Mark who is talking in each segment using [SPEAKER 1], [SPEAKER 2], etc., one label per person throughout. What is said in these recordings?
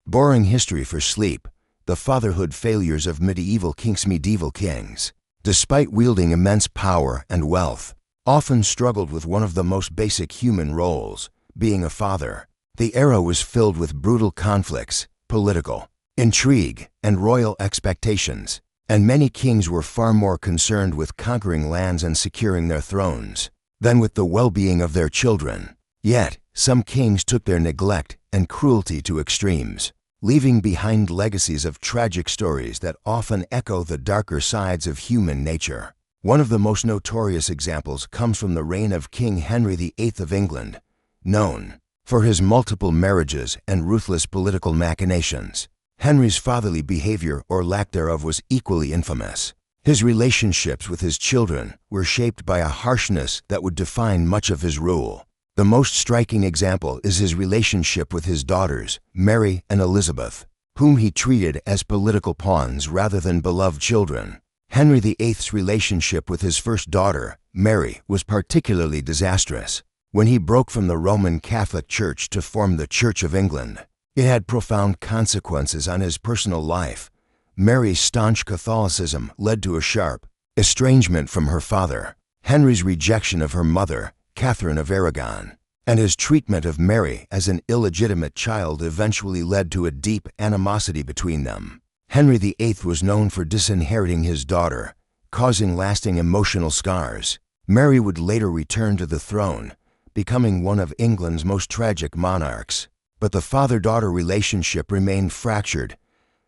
[SPEAKER 1] Boring history for sleep, the fatherhood failures of medieval kings, despite wielding immense power and wealth, often struggled with one of the most basic human roles, being a father. The era was filled with brutal conflicts, political intrigue, and royal expectations, and many kings were far more concerned with conquering lands and securing their thrones than with the well-being of their children. Yet, some kings took their neglect and cruelty to extremes, leaving behind legacies of tragic stories that often echo the darker sides of human nature. One of the most notorious examples comes from the reign of King Henry VIII of England, known for his multiple marriages and ruthless political machinations. Henry's fatherly behavior or lack thereof was equally infamous. His relationships with his children were shaped by a harshness that would define much of his rule. The most striking example is his relationship with his daughters, Mary and Elizabeth, whom he treated as political pawns rather than beloved children. Henry VIII's relationship with his first daughter, Mary, was particularly disastrous. When he broke from the Roman Catholic Church to form the Church of England, it had profound consequences on his personal life. Mary's staunch Catholicism led to a sharp estrangement from her father, Henry's rejection of her mother, Catherine of Aragon, and his treatment of Mary as an illegitimate child eventually led to a deep animosity between them. Henry VIII was known for disinheriting his daughter, causing lasting emotional scars. Mary would later return to the throne, becoming one of England's most tragic monarchs. But the father-daughter relationship remained fractured.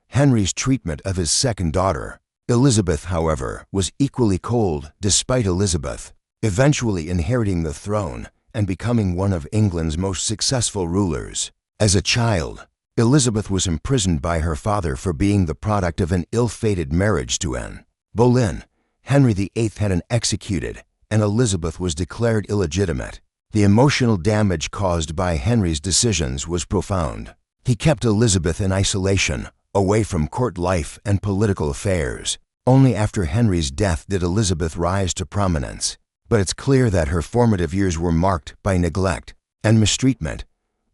[SPEAKER 1] Henry's treatment of his second daughter, Elizabeth, however, was equally cold, despite Elizabeth eventually inheriting the throne and becoming one of England's most successful rulers. As a child, Elizabeth was imprisoned by her father for being the product of an ill-fated marriage to Anne Boleyn. Henry VIII had him executed, and Elizabeth was declared illegitimate. The emotional damage caused by Henry's decisions was profound. He kept Elizabeth in isolation, away from court life and political affairs. Only after Henry's death did Elizabeth rise to prominence. But it's clear that her formative years were marked by neglect and mistreatment.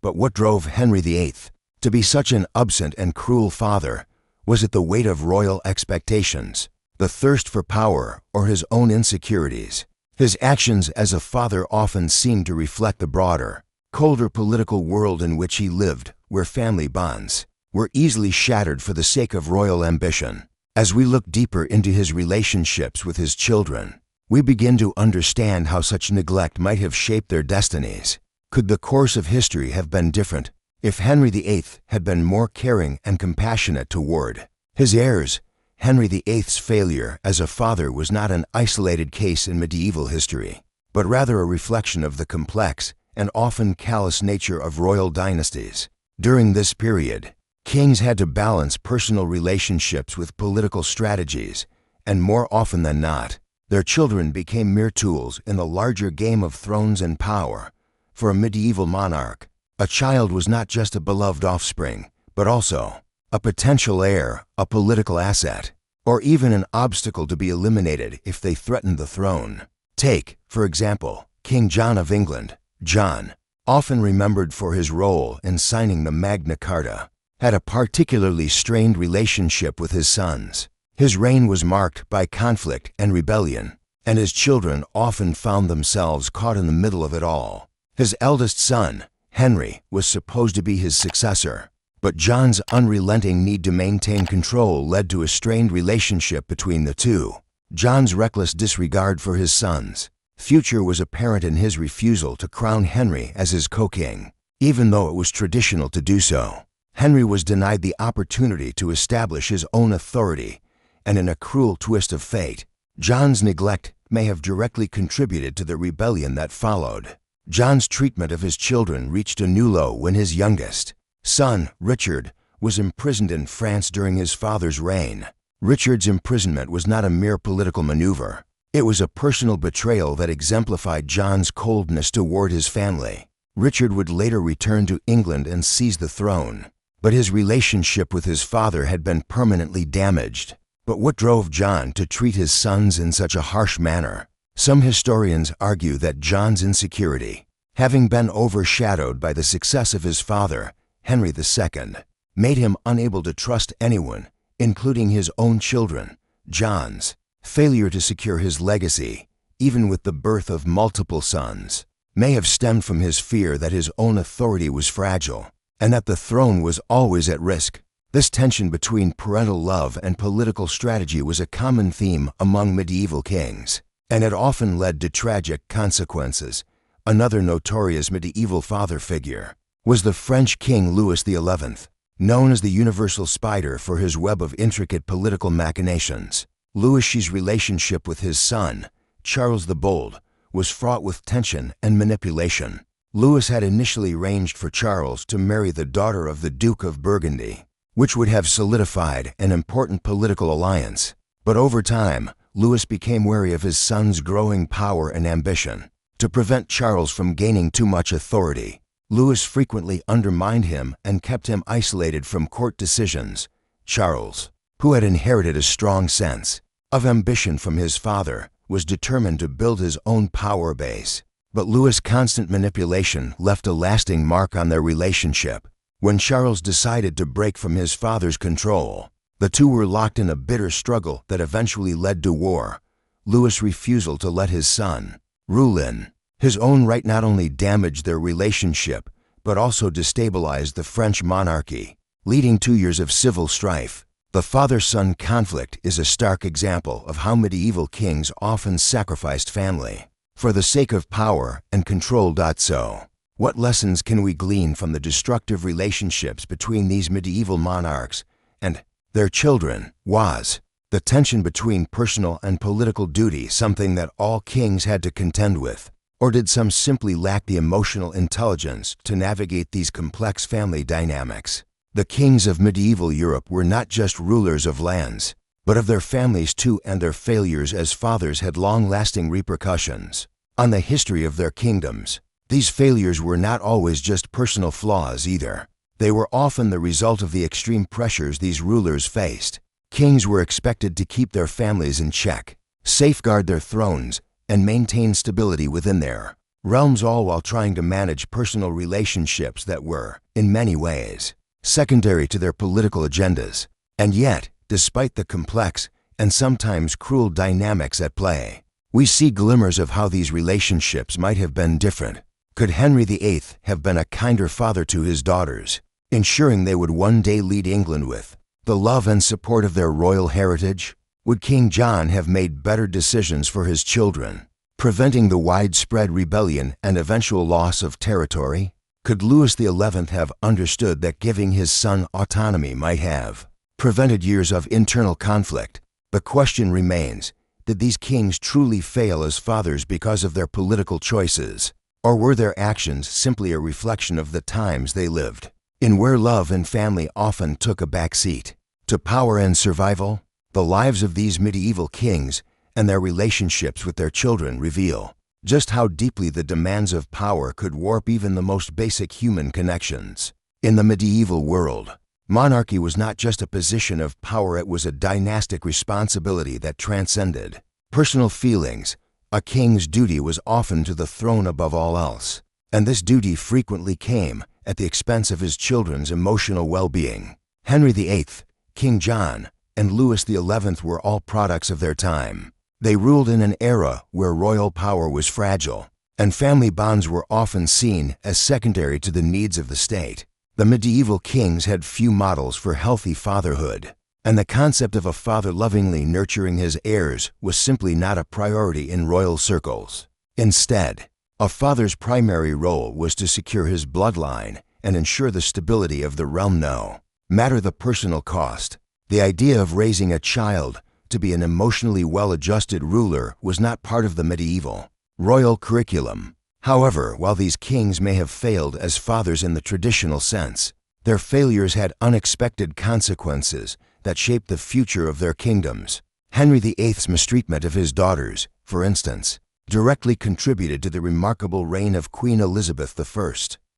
[SPEAKER 1] But what drove Henry VIII to be such an absent and cruel father? Was it the weight of royal expectations, the thirst for power, or his own insecurities? His actions as a father often seemed to reflect the broader, colder political world in which he lived, where family bonds were easily shattered for the sake of royal ambition. As we look deeper into his relationships with his children, we begin to understand how such neglect might have shaped their destinies. Could the course of history have been different if Henry VIII had been more caring and compassionate toward his heirs? Henry VIII's failure as a father was not an isolated case in medieval history, but rather a reflection of the complex and often callous nature of royal dynasties. During this period, kings had to balance personal relationships with political strategies, and more often than not, their children became mere tools in the larger game of thrones and power. For a medieval monarch, a child was not just a beloved offspring, but also a potential heir, a political asset, or even an obstacle to be eliminated if they threatened the throne. Take, for example, King John of England. John, often remembered for his role in signing the Magna Carta, had a particularly strained relationship with his sons. His reign was marked by conflict and rebellion, and his children often found themselves caught in the middle of it all. His eldest son, Henry, was supposed to be his successor, but John's unrelenting need to maintain control led to a strained relationship between the two. John's reckless disregard for his son's future was apparent in his refusal to crown Henry as his co-king, even though it was traditional to do so. Henry was denied the opportunity to establish his own authority, and in a cruel twist of fate, John's neglect may have directly contributed to the rebellion that followed. John's treatment of his children reached a new low when his youngest son, Richard, was imprisoned in France during his father's reign. Richard's imprisonment was not a mere political maneuver. It was a personal betrayal that exemplified John's coldness toward his family. Richard would later return to England and seize the throne, but his relationship with his father had been permanently damaged. But what drove John to treat his sons in such a harsh manner? Some historians argue that John's insecurity, having been overshadowed by the success of his father, Henry II, made him unable to trust anyone, including his own children. John's failure to secure his legacy, even with the birth of multiple sons, may have stemmed from his fear that his own authority was fragile and that the throne was always at risk. This tension between parental love and political strategy was a common theme among medieval kings, and it often led to tragic consequences. Another notorious medieval father figure was the French King Louis XI, known as the Universal Spider for his web of intricate political machinations. Louis's relationship with his son, Charles the Bold, was fraught with tension and manipulation. Louis had initially arranged for Charles to marry the daughter of the Duke of Burgundy, which would have solidified an important political alliance. But over time, Louis became wary of his son's growing power and ambition. To prevent Charles from gaining too much authority, Louis frequently undermined him and kept him isolated from court decisions. Charles, who had inherited a strong sense of ambition from his father, was determined to build his own power base. But Louis' constant manipulation left a lasting mark on their relationship. When Charles decided to break from his father's control, the two were locked in a bitter struggle that eventually led to war. Louis' refusal to let his son rule in his own right not only damaged their relationship, but also destabilized the French monarchy, leading to years of civil strife. The father-son conflict is a stark example of how medieval kings often sacrificed family for the sake of power and control. So, what lessons can we glean from the destructive relationships between these medieval monarchs and their children? Was the tension between personal and political duty something that all kings had to contend with? Or did some simply lack the emotional intelligence to navigate these complex family dynamics? The kings of medieval Europe were not just rulers of lands, but of their families too, and their failures as fathers had long-lasting repercussions on the history of their kingdoms. These failures were not always just personal flaws either. They were often the result of the extreme pressures these rulers faced. Kings were expected to keep their families in check, safeguard their thrones, and maintain stability within their realms, all while trying to manage personal relationships that were, in many ways, secondary to their political agendas. And yet, despite the complex and sometimes cruel dynamics at play, we see glimmers of how these relationships might have been different. Could Henry VIII have been a kinder father to his daughters, ensuring they would one day lead England with the love and support of their royal heritage? Would King John have made better decisions for his children, preventing the widespread rebellion and eventual loss of territory? Could Louis XI have understood that giving his son autonomy might have prevented years of internal conflict? The question remains, did these kings truly fail as fathers because of their political choices? Or were their actions simply a reflection of the times they lived in, where love and family often took a back seat to power and survival? The lives of these medieval kings and their relationships with their children reveal just how deeply the demands of power could warp even the most basic human connections. In the medieval world, monarchy was not just a position of power, it was a dynastic responsibility that transcended personal feelings. A king's duty was often to the throne above all else, and this duty frequently came at the expense of his children's emotional well-being. Henry VIII, King John, and Louis XI were all products of their time. They ruled in an era where royal power was fragile, and family bonds were often seen as secondary to the needs of the state. The medieval kings had few models for healthy fatherhood, and the concept of a father lovingly nurturing his heirs was simply not a priority in royal circles. Instead, a father's primary role was to secure his bloodline and ensure the stability of the realm, no matter the personal cost. The idea of raising a child to be an emotionally well-adjusted ruler was not part of the medieval royal curriculum. However, while these kings may have failed as fathers in the traditional sense, their failures had unexpected consequences that shaped the future of their kingdoms. Henry VIII's mistreatment of his daughters, for instance, directly contributed to the remarkable reign of Queen Elizabeth I.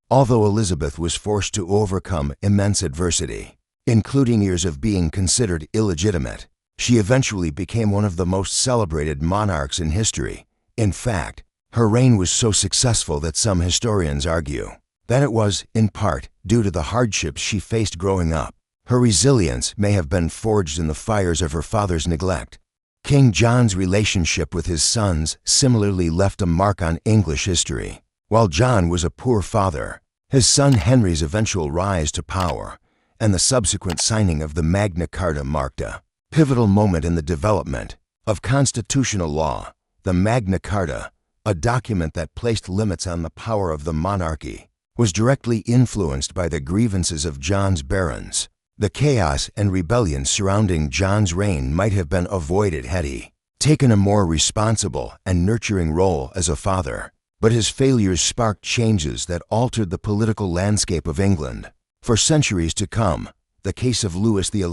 [SPEAKER 1] Although Elizabeth was forced to overcome immense adversity, including years of being considered illegitimate, she eventually became one of the most celebrated monarchs in history. In fact, her reign was so successful that some historians argue that it was, in part, due to the hardships she faced growing up. Her resilience may have been forged in the fires of her father's neglect. King John's relationship with his sons similarly left a mark on English history. While John was a poor father, his son Henry's eventual rise to power and the subsequent signing of the Magna Carta marked a pivotal moment in the development of constitutional law. The Magna Carta, a document that placed limits on the power of the monarchy, was directly influenced by the grievances of John's barons. The chaos and rebellion surrounding John's reign might have been avoided had he taken a more responsible and nurturing role as a father. But his failures sparked changes that altered the political landscape of England for centuries to come. The case of Louis XI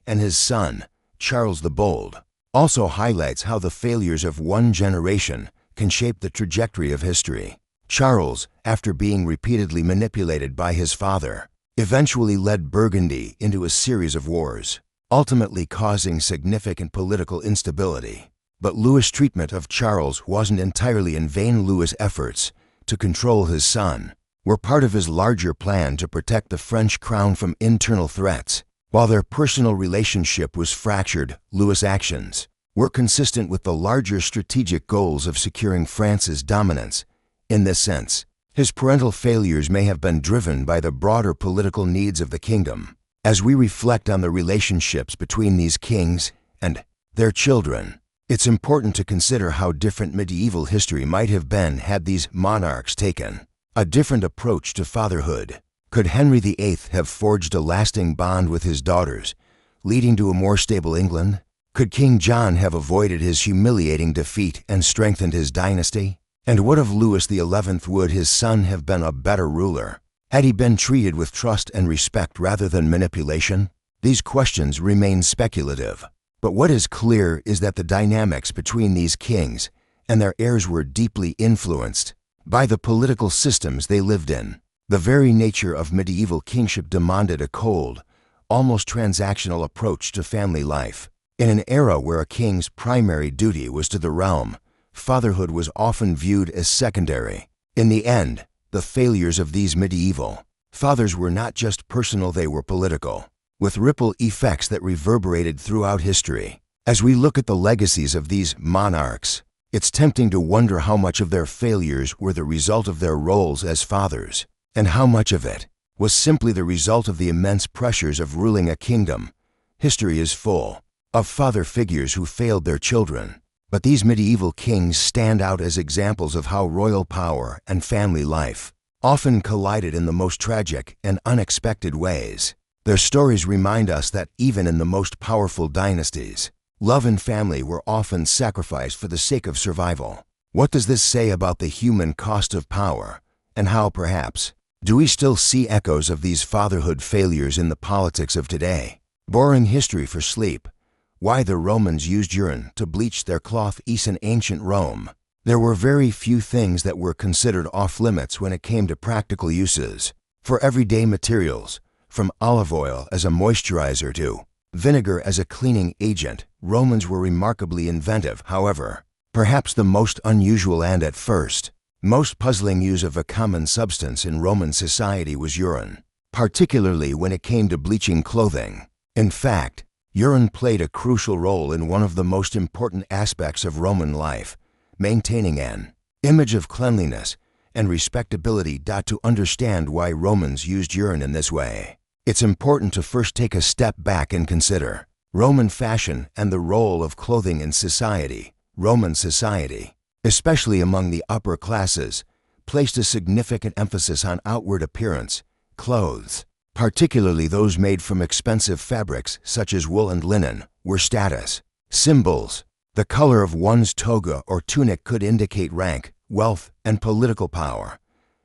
[SPEAKER 1] and his son, Charles the Bold, also highlights how the failures of one generation can shape the trajectory of history. Charles, after being repeatedly manipulated by his father, eventually led Burgundy into a series of wars, ultimately causing significant political instability. But Louis' treatment of Charles wasn't entirely in vain. Louis' efforts to control his son were part of his larger plan to protect the French crown from internal threats. While their personal relationship was fractured, Louis' actions were consistent with the larger strategic goals of securing France's dominance. In this sense, his parental failures may have been driven by the broader political needs of the kingdom. As we reflect on the relationships between these kings and their children, it's important to consider how different medieval history might have been had these monarchs taken a different approach to fatherhood. Could Henry VIII have forged a lasting bond with his daughters, leading to a more stable England? Could King John have avoided his humiliating defeat and strengthened his dynasty? And what of Louis XI? Would his son have been a better ruler had he been treated with trust and respect rather than manipulation? These questions remain speculative, but what is clear is that the dynamics between these kings and their heirs were deeply influenced by the political systems they lived in. The very nature of medieval kingship demanded a cold, almost transactional approach to family life. In an era where a king's primary duty was to the realm, fatherhood was often viewed as secondary. In the end, the failures of these medieval fathers were not just personal, they were political, with ripple effects that reverberated throughout history. As we look at the legacies of these monarchs, it's tempting to wonder how much of their failures were the result of their roles as fathers, and how much of it was simply the result of the immense pressures of ruling a kingdom. History is full of father figures who failed their children, but these medieval kings stand out as examples of how royal power and family life often collided in the most tragic and unexpected ways. Their stories remind us that even in the most powerful dynasties, love and family were often sacrificed for the sake of survival. What does this say about the human cost of power, and how, perhaps, do we still see echoes of these fatherhood failures in the politics of today? Boring history for sleep. Why the Romans used urine to bleach their cloth. In ancient Rome, there were very few things that were considered off-limits when it came to practical uses. For everyday materials, from olive oil as a moisturizer to vinegar as a cleaning agent, Romans were remarkably inventive. However, perhaps the most unusual and at first most puzzling use of a common substance in Roman society was urine, particularly when it came to bleaching clothing. In fact, urine played a crucial role in one of the most important aspects of Roman life, maintaining an image of cleanliness and respectability. To understand why Romans used urine in this way, it's important to first take a step back and consider Roman fashion and the role of clothing in society. Roman society, especially among the upper classes, placed a significant emphasis on outward appearance. Clothes, particularly those made from expensive fabrics such as wool and linen, were status symbols. The color of one's toga or tunic could indicate rank, wealth, and political power.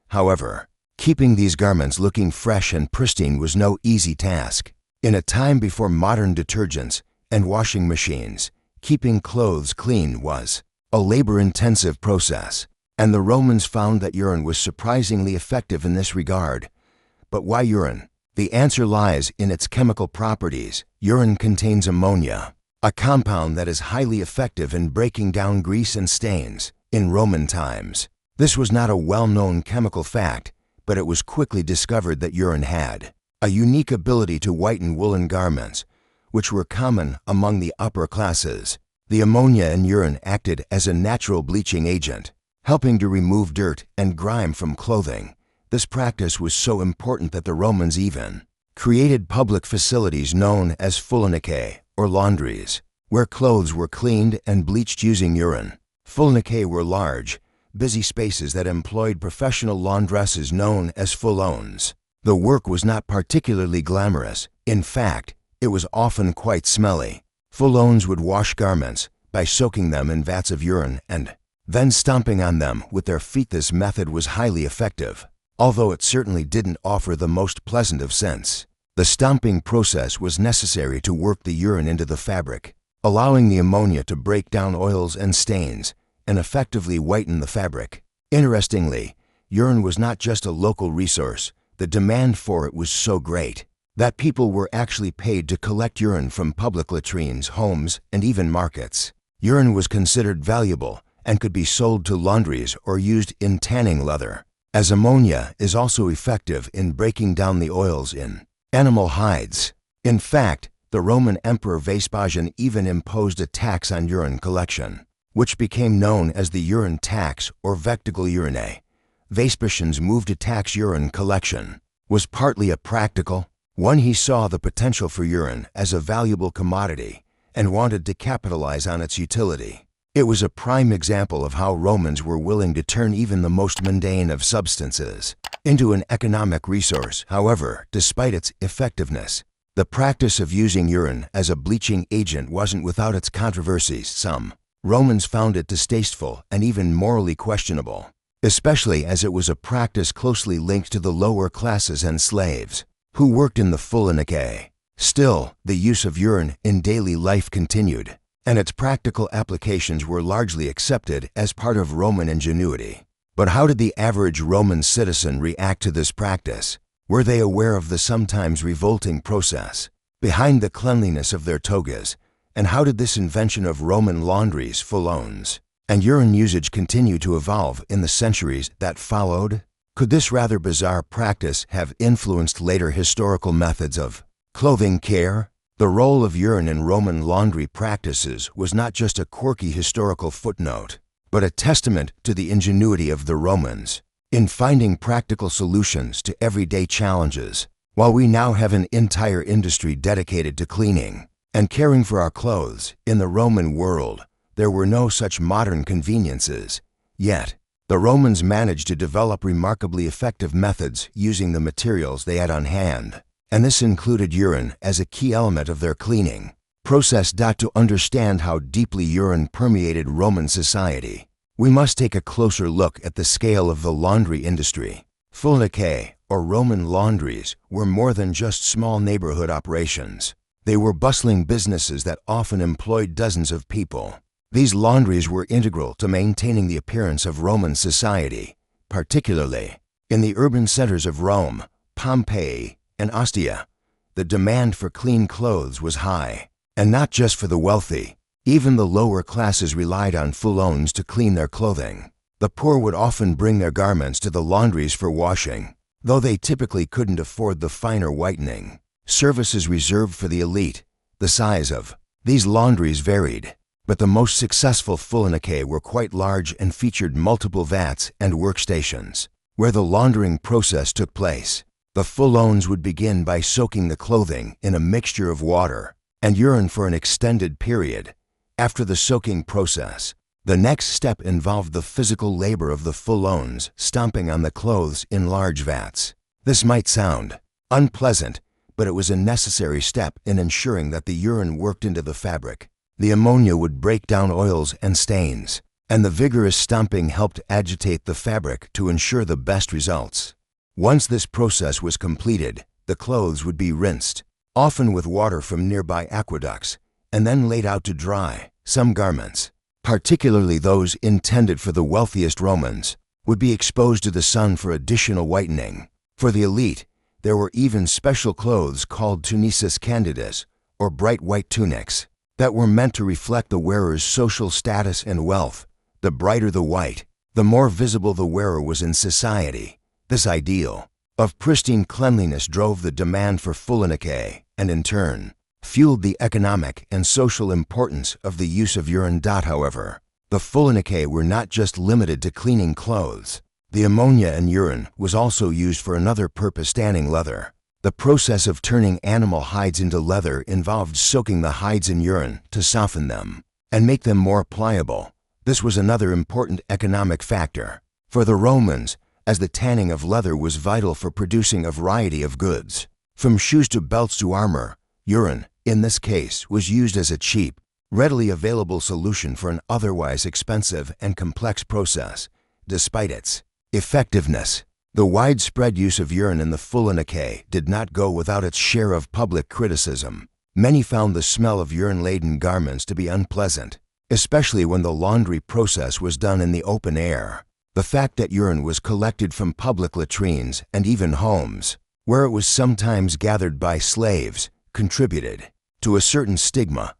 [SPEAKER 1] However, keeping these garments looking fresh and pristine was no easy task. In a time before modern detergents and washing machines, keeping clothes clean was a labor-intensive process, and the Romans found that urine was surprisingly effective in this regard. But why urine? The answer lies in its chemical properties. Urine contains ammonia, a compound that is highly effective in breaking down grease and stains. In Roman times, this was not a well-known chemical fact, but it was quickly discovered that urine had a unique ability to whiten woolen garments, which were common among the upper classes. The ammonia in urine acted as a natural bleaching agent, helping to remove dirt and grime from clothing. This practice was so important that the Romans even created public facilities known as fulinicae, or laundries, where clothes were cleaned and bleached using urine. Fulinicae were large, busy spaces that employed professional laundresses known as fullones. The work was not particularly glamorous. In fact, it was often quite smelly. Fullones would wash garments by soaking them in vats of urine and then stomping on them with their feet. This method was highly effective, although it certainly didn't offer the most pleasant of scents. The stomping process was necessary to work the urine into the fabric, allowing the ammonia to break down oils and stains and effectively whiten the fabric. Interestingly, urine was not just a local resource. The demand for it was so great that people were actually paid to collect urine from public latrines, homes, and even markets. Urine was considered valuable and could be sold to laundries or used in tanning leather, as ammonia is also effective in breaking down the oils in animal hides. In fact, the Roman Emperor Vespasian even imposed a tax on urine collection, which became known as the urine tax or vectigal urinae. Vespasian's move to tax urine collection was partly a practical one. He saw the potential for urine as a valuable commodity and wanted to capitalize on its utility. It was a prime example of how Romans were willing to turn even the most mundane of substances into an economic resource. However, despite its effectiveness, the practice of using urine as a bleaching agent wasn't without its controversies. Some Romans found it distasteful and even morally questionable, especially as it was a practice closely linked to the lower classes and slaves who worked in the fulinicae. Still, the use of urine in daily life continued, and its practical applications were largely accepted as part of Roman ingenuity. But how did the average Roman citizen react to this practice? Were they aware of the sometimes revolting process behind the cleanliness of their togas? And how did this invention of Roman laundries, fullones, and urine usage continue to evolve in the centuries that followed? Could this rather bizarre practice have influenced later historical methods of clothing care? The role of urine in Roman laundry practices was not just a quirky historical footnote, but a testament to the ingenuity of the Romans in finding practical solutions to everyday challenges. While we now have an entire industry dedicated to cleaning and caring for our clothes, in the Roman world, there were no such modern conveniences. Yet, the Romans managed to develop remarkably effective methods using the materials they had on hand, and this included urine as a key element of their cleaning process. To understand how deeply urine permeated Roman society, we must take a closer look at the scale of the laundry industry. Fulinicae, or Roman laundries, were more than just small neighborhood operations. They were bustling businesses that often employed dozens of people. These laundries were integral to maintaining the appearance of Roman society, particularly in the urban centers of Rome, Pompeii, and Ostia. The demand for clean clothes was high, and not just for the wealthy. Even the lower classes relied on fullones to clean their clothing. The poor would often bring their garments to the laundries for washing, though they typically couldn't afford the finer whitening services reserved for the elite. The size of these laundries varied, but the most successful fulinicae were quite large and featured multiple vats and workstations where the laundering process took place. The fullones would begin by soaking the clothing in a mixture of water and urine for an extended period. After the soaking process, the next step involved the physical labor of the fullones stomping on the clothes in large vats. This might sound unpleasant, but it was a necessary step in ensuring that the urine worked into the fabric. The ammonia would break down oils and stains, and the vigorous stomping helped agitate the fabric to ensure the best results. Once this process was completed, the clothes would be rinsed, often with water from nearby aqueducts, and then laid out to dry. Some garments, particularly those intended for the wealthiest Romans, would be exposed to the sun for additional whitening. For the elite, there were even special clothes called tunicis candidus, or bright white tunics, that were meant to reflect the wearer's social status and wealth. The brighter the white, the more visible the wearer was in society. This ideal of pristine cleanliness drove the demand for fullinike and, in turn, fueled the economic and social importance of the use of urine. However, the fullinike were not just limited to cleaning clothes. The ammonia in urine was also used for another purpose: tanning leather. The process of turning animal hides into leather involved soaking the hides in urine to soften them and make them more pliable. This was another important economic factor for the Romans, as the tanning of leather was vital for producing a variety of goods. From shoes to belts to armor, urine, in this case, was used as a cheap, readily available solution for an otherwise expensive and complex process. Despite its effectiveness, the widespread use of urine in the fullinike did not go without its share of public criticism. Many found the smell of urine-laden garments to be unpleasant, especially when the laundry process was done in the open air. The fact that urine was collected from public latrines and even homes, where it was sometimes gathered by slaves, contributed to a certain stigma.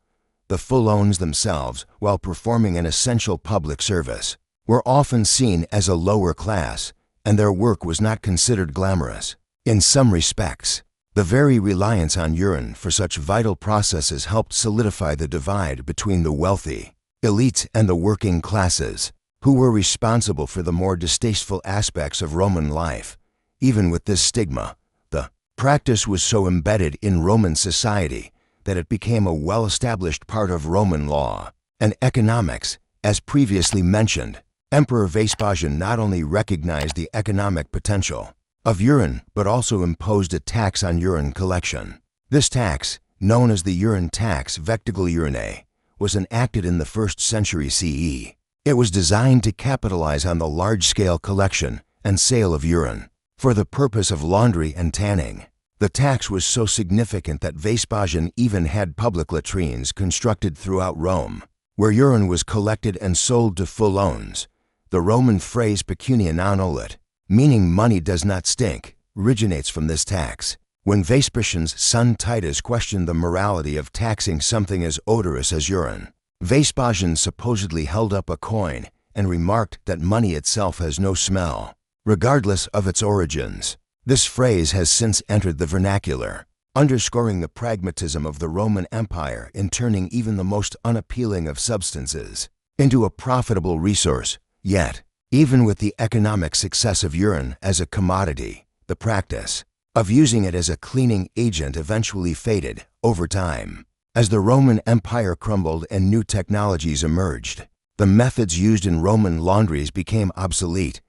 [SPEAKER 1] The fullones themselves, while performing an essential public service, were often seen as a lower class, and their work was not considered glamorous. In some respects, the very reliance on urine for such vital processes helped solidify the divide between the wealthy, elites, and the working classes, who were responsible for the more distasteful aspects of Roman life. Even with this stigma, the practice was so embedded in Roman society that it became a well-established part of Roman law and economics. As previously mentioned, Emperor Vespasian not only recognized the economic potential of urine, but also imposed a tax on urine collection. This tax, known as the urine tax vectigul urinae, was enacted in the 1st century CE. It was designed to capitalize on the large-scale collection and sale of urine for the purpose of laundry and tanning. The tax was so significant that Vespasian even had public latrines constructed throughout Rome, where urine was collected and sold to fullones. The Roman phrase pecunia non olet, meaning money does not stink, originates from this tax. When Vespasian's son Titus questioned the morality of taxing something as odorous as urine, Vespasian supposedly held up a coin and remarked that money itself has no smell, regardless of its origins. This phrase has since entered the vernacular, underscoring the pragmatism of the Roman Empire in turning even the most unappealing of substances into a profitable resource. Yet, even with the economic success of urine as a commodity, the practice of using it as a cleaning agent eventually faded over time. As the Roman Empire crumbled and new technologies emerged, the methods used in Roman laundries became obsolete.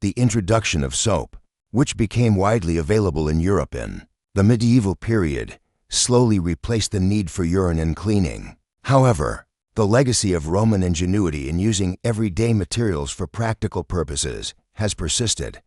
[SPEAKER 1] The introduction of soap, which became widely available in Europe in the medieval period, slowly replaced the need for urine in cleaning. However, the legacy of Roman ingenuity in using everyday materials for practical purposes has persisted.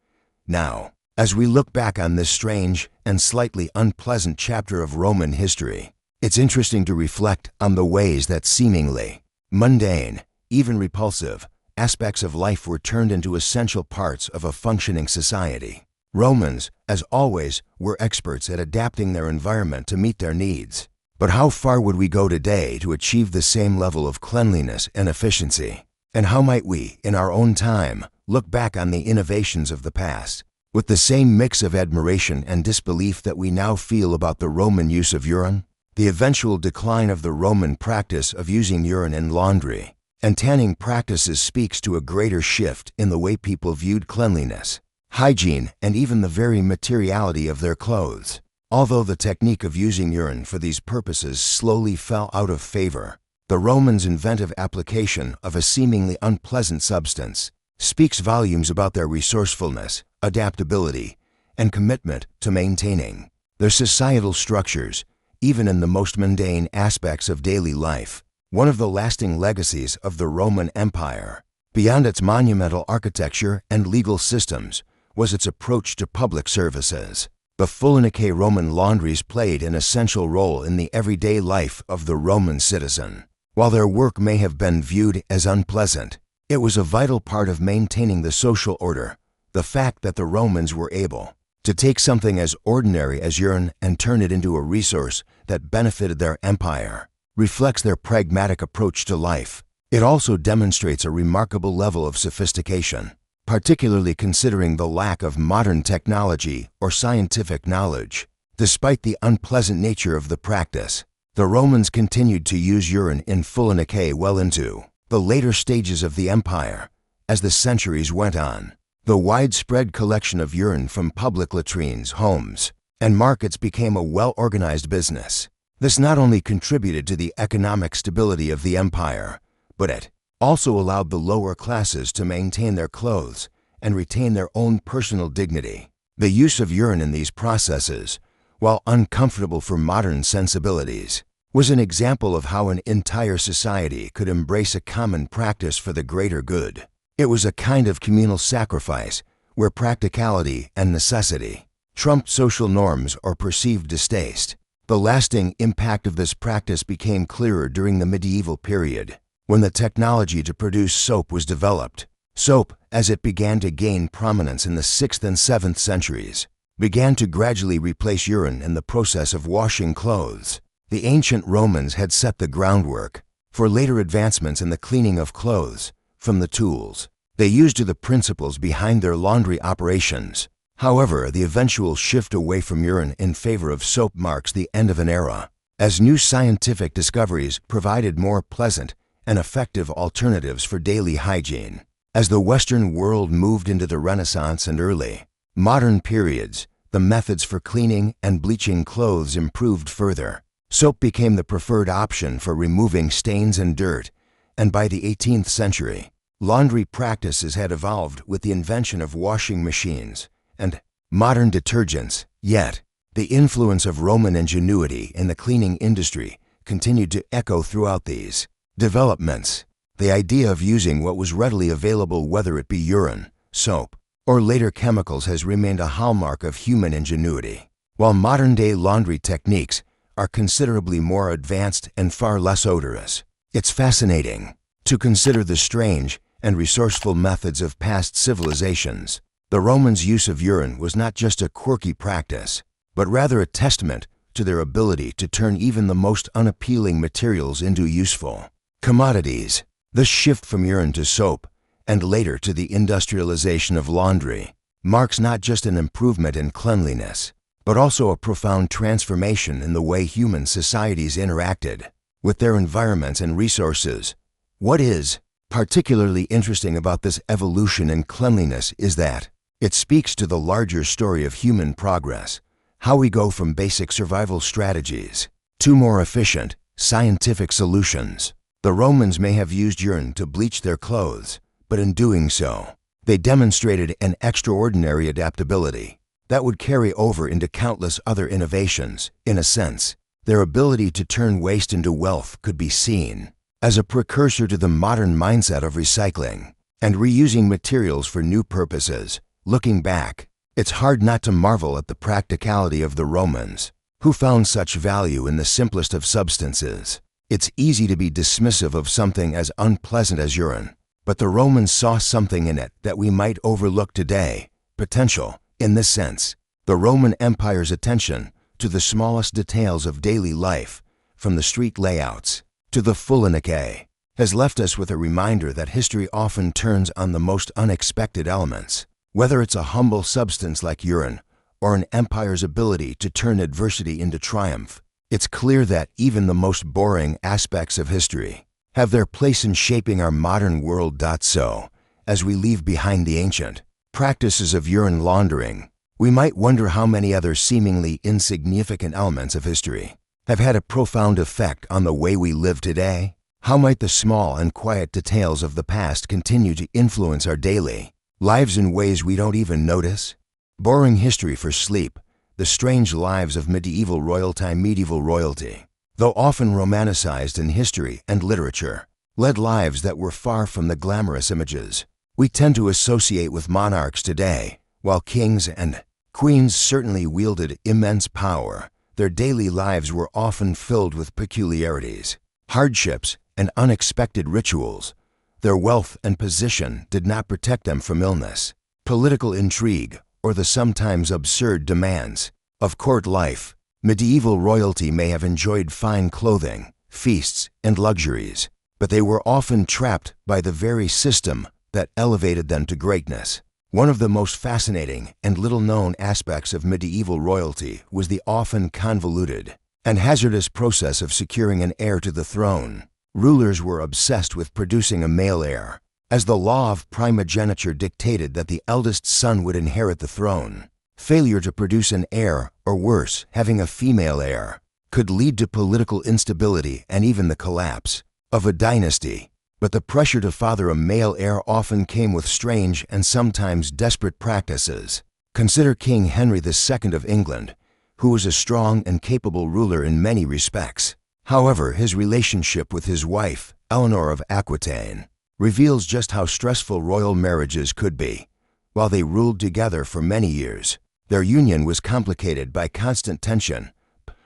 [SPEAKER 1] Now, as we look back on this strange and slightly unpleasant chapter of Roman history, it's interesting to reflect on the ways that seemingly mundane, even repulsive, aspects of life were turned into essential parts of a functioning society. Romans, as always, were experts at adapting their environment to meet their needs. But how far would we go today to achieve the same level of cleanliness and efficiency? And how might we, in our own time, look back on the innovations of the past with the same mix of admiration and disbelief that we now feel about the Roman use of urine? The eventual decline of the Roman practice of using urine in laundry and tanning practices speaks to a greater shift in the way people viewed cleanliness, hygiene, and even the very materiality of their clothes. Although the technique of using urine for these purposes slowly fell out of favor, the Romans' inventive application of a seemingly unpleasant substance speaks volumes about their resourcefulness, adaptability, and commitment to maintaining their societal structures, even in the most mundane aspects of daily life. One of the lasting legacies of the Roman Empire, beyond its monumental architecture and legal systems, was its approach to public services. The fullinike Roman laundries played an essential role in the everyday life of the Roman citizen. While their work may have been viewed as unpleasant, it was a vital part of maintaining the social order. The fact that the Romans were able to take something as ordinary as urine and turn it into a resource that benefited their empire reflects their pragmatic approach to life. It also demonstrates a remarkable level of sophistication, particularly considering the lack of modern technology or scientific knowledge. Despite the unpleasant nature of the practice, the Romans continued to use urine in filenicae well into the later stages of the empire. As the centuries went on, the widespread collection of urine from public latrines, homes, and markets became a well-organized business. This not only contributed to the economic stability of the empire, but it also allowed the lower classes to maintain their clothes and retain their own personal dignity. The use of urine in these processes, while uncomfortable for modern sensibilities, was an example of how an entire society could embrace a common practice for the greater good. It was a kind of communal sacrifice where practicality and necessity trumped social norms or perceived distaste. The lasting impact of this practice became clearer during the medieval period, when the technology to produce soap was developed. Soap, as it began to gain prominence in the 6th and 7th centuries, began to gradually replace urine in the process of washing clothes. The ancient Romans had set the groundwork for later advancements in the cleaning of clothes from the tools they used to the principles behind their laundry operations. However, the eventual shift away from urine in favor of soap marks the end of an era, as new scientific discoveries provided more pleasant and effective alternatives for daily hygiene. As the Western world moved into the Renaissance and early modern periods, the methods for cleaning and bleaching clothes improved further. Soap became the preferred option for removing stains and dirt, and by the 18th century, laundry practices had evolved with the invention of washing machines and modern detergents. Yet, the influence of Roman ingenuity in the cleaning industry continued to echo throughout these developments. The idea of using what was readily available, whether it be urine, soap, or later chemicals, has remained a hallmark of human ingenuity. While modern-day laundry techniques are considerably more advanced and far less odorous, it's fascinating to consider the strange and resourceful methods of past civilizations. The Romans' use of urine was not just a quirky practice, but rather a testament to their ability to turn even the most unappealing materials into useful commodities. The shift from urine to soap, and later to the industrialization of laundry, marks not just an improvement in cleanliness, but also a profound transformation in the way human societies interacted with their environments and resources. What is particularly interesting about this evolution in cleanliness is that it speaks to the larger story of human progress, how we go from basic survival strategies to more efficient, scientific solutions. The Romans may have used urine to bleach their clothes, but in doing so, they demonstrated an extraordinary adaptability that would carry over into countless other innovations. In a sense, their ability to turn waste into wealth could be seen as a precursor to the modern mindset of recycling and reusing materials for new purposes. Looking back, it's hard not to marvel at the practicality of the Romans, who found such value in the simplest of substances. It's easy to be dismissive of something as unpleasant as urine, but the Romans saw something in it that we might overlook today: potential. In this sense, the Roman Empire's attention to the smallest details of daily life, from the street layouts to the filenicae, has left us with a reminder that history often turns on the most unexpected elements. Whether it's a humble substance like urine or an empire's ability to turn adversity into triumph, it's clear that even the most boring aspects of history have their place in shaping our modern world. So, as we leave behind the ancient practices of urine laundering, we might wonder how many other seemingly insignificant elements of history have had a profound effect on the way we live today. How might the small and quiet details of the past continue to influence our daily lives in ways we don't even notice? Boring history for sleep. The strange lives of medieval royalty, though often romanticized in history and literature, led lives that were far from the glamorous images we tend to associate with monarchs today. While kings and queens certainly wielded immense power, their daily lives were often filled with peculiarities, hardships, and unexpected rituals. Their wealth and position did not protect them from illness, political intrigue, or the sometimes absurd demands of court life. Medieval royalty may have enjoyed fine clothing, feasts, and luxuries, but they were often trapped by the very system that elevated them to greatness. One of the most fascinating and little-known aspects of medieval royalty was the often convoluted and hazardous process of securing an heir to the throne. Rulers were obsessed with producing a male heir, as the law of primogeniture dictated that the eldest son would inherit the throne. Failure to produce an heir, or worse, having a female heir, could lead to political instability and even the collapse of a dynasty. But the pressure to father a male heir often came with strange and sometimes desperate practices. Consider King Henry II of England, who was a strong and capable ruler in many respects. However, his relationship with his wife, Eleanor of Aquitaine, reveals just how stressful royal marriages could be. While they ruled together for many years, their union was complicated by constant tension,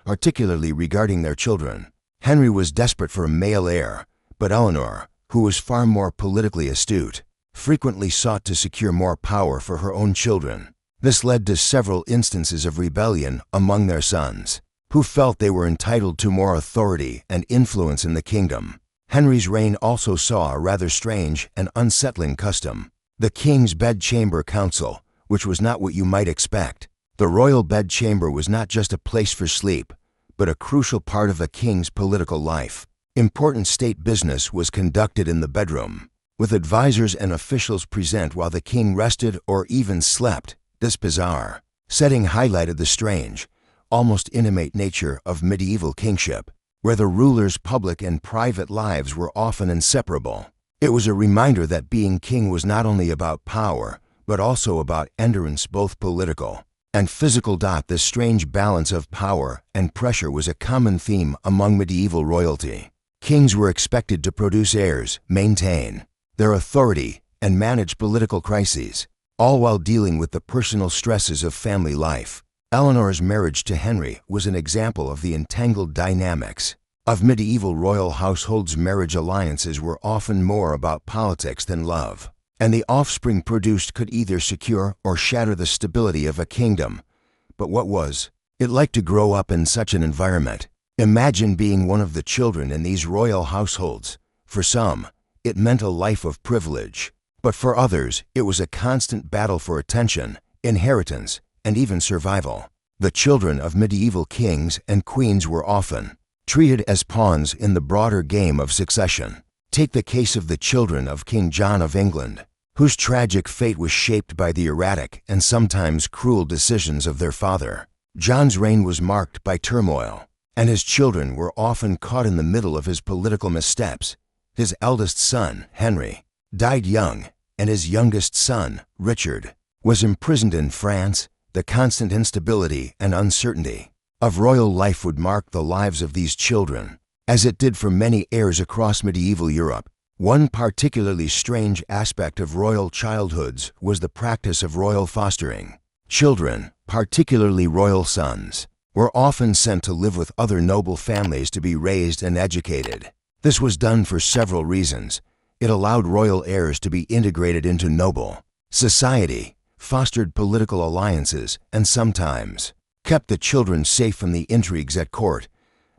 [SPEAKER 1] particularly regarding their children. Henry was desperate for a male heir, but Eleanor, who was far more politically astute, frequently sought to secure more power for her own children. This led to several instances of rebellion among their sons, who felt they were entitled to more authority and influence in the kingdom. Henry's reign also saw a rather strange and unsettling custom: the King's Bedchamber Council, which was not what you might expect. The royal bedchamber was not just a place for sleep, but a crucial part of a king's political life. Important state business was conducted in the bedroom, with advisors and officials present while the king rested or even slept. This bizarre setting highlighted the strange, almost intimate nature of medieval kingship, where the ruler's public and private lives were often inseparable. It was a reminder that being king was not only about power, but also about endurance, both political and physical. This strange balance of power and pressure was a common theme among medieval royalty. Kings were expected to produce heirs, maintain their authority, and manage political crises, all while dealing with the personal stresses of family life. Eleanor's marriage to Henry was an example of the entangled dynamics of medieval royal households. Marriage alliances were often more about politics than love, and the offspring produced could either secure or shatter the stability of a kingdom. But what was it like to grow up in such an environment? Imagine being one of the children in these royal households. For some, it meant a life of privilege, but for others, it was a constant battle for attention, inheritance, and even survival. The children of medieval kings and queens were often treated as pawns in the broader game of succession. Take the case of the children of King John of England, whose tragic fate was shaped by the erratic and sometimes cruel decisions of their father. John's reign was marked by turmoil, and his children were often caught in the middle of his political missteps. His eldest son, Henry, died young, and his youngest son, Richard, was imprisoned in France. The constant instability and uncertainty of royal life would mark the lives of these children, as it did for many heirs across medieval Europe. One particularly strange aspect of royal childhoods was the practice of royal fostering. Children, particularly royal sons, were often sent to live with other noble families to be raised and educated. This was done for several reasons. It allowed royal heirs to be integrated into noble society, fostered political alliances, and sometimes kept the children safe from the intrigues at court.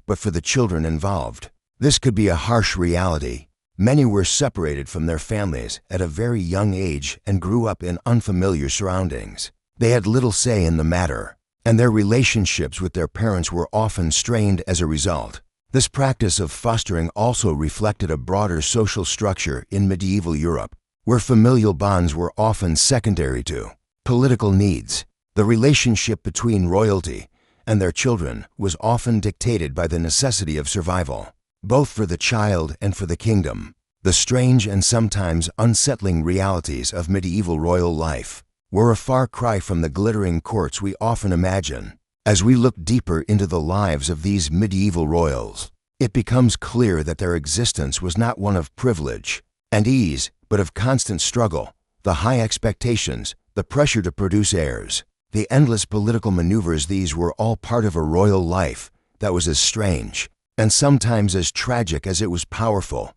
[SPEAKER 1] But for the children involved, this could be a harsh reality. Many were separated from their families at a very young age and grew up in unfamiliar surroundings. They had little say in the matter, and their relationships with their parents were often strained as a result. This practice of fostering also reflected a broader social structure in medieval Europe, where familial bonds were often secondary to political needs. The relationship between royalty and their children was often dictated by the necessity of survival, both for the child and for the kingdom. The strange and sometimes unsettling realities of medieval royal life were a far cry from the glittering courts we often imagine. As we look deeper into the lives of these medieval royals, it becomes clear that their existence was not one of privilege and ease, but of constant struggle. The high expectations, the pressure to produce heirs, the endless political maneuvers, these were all part of a royal life that was as strange and sometimes as tragic as it was powerful.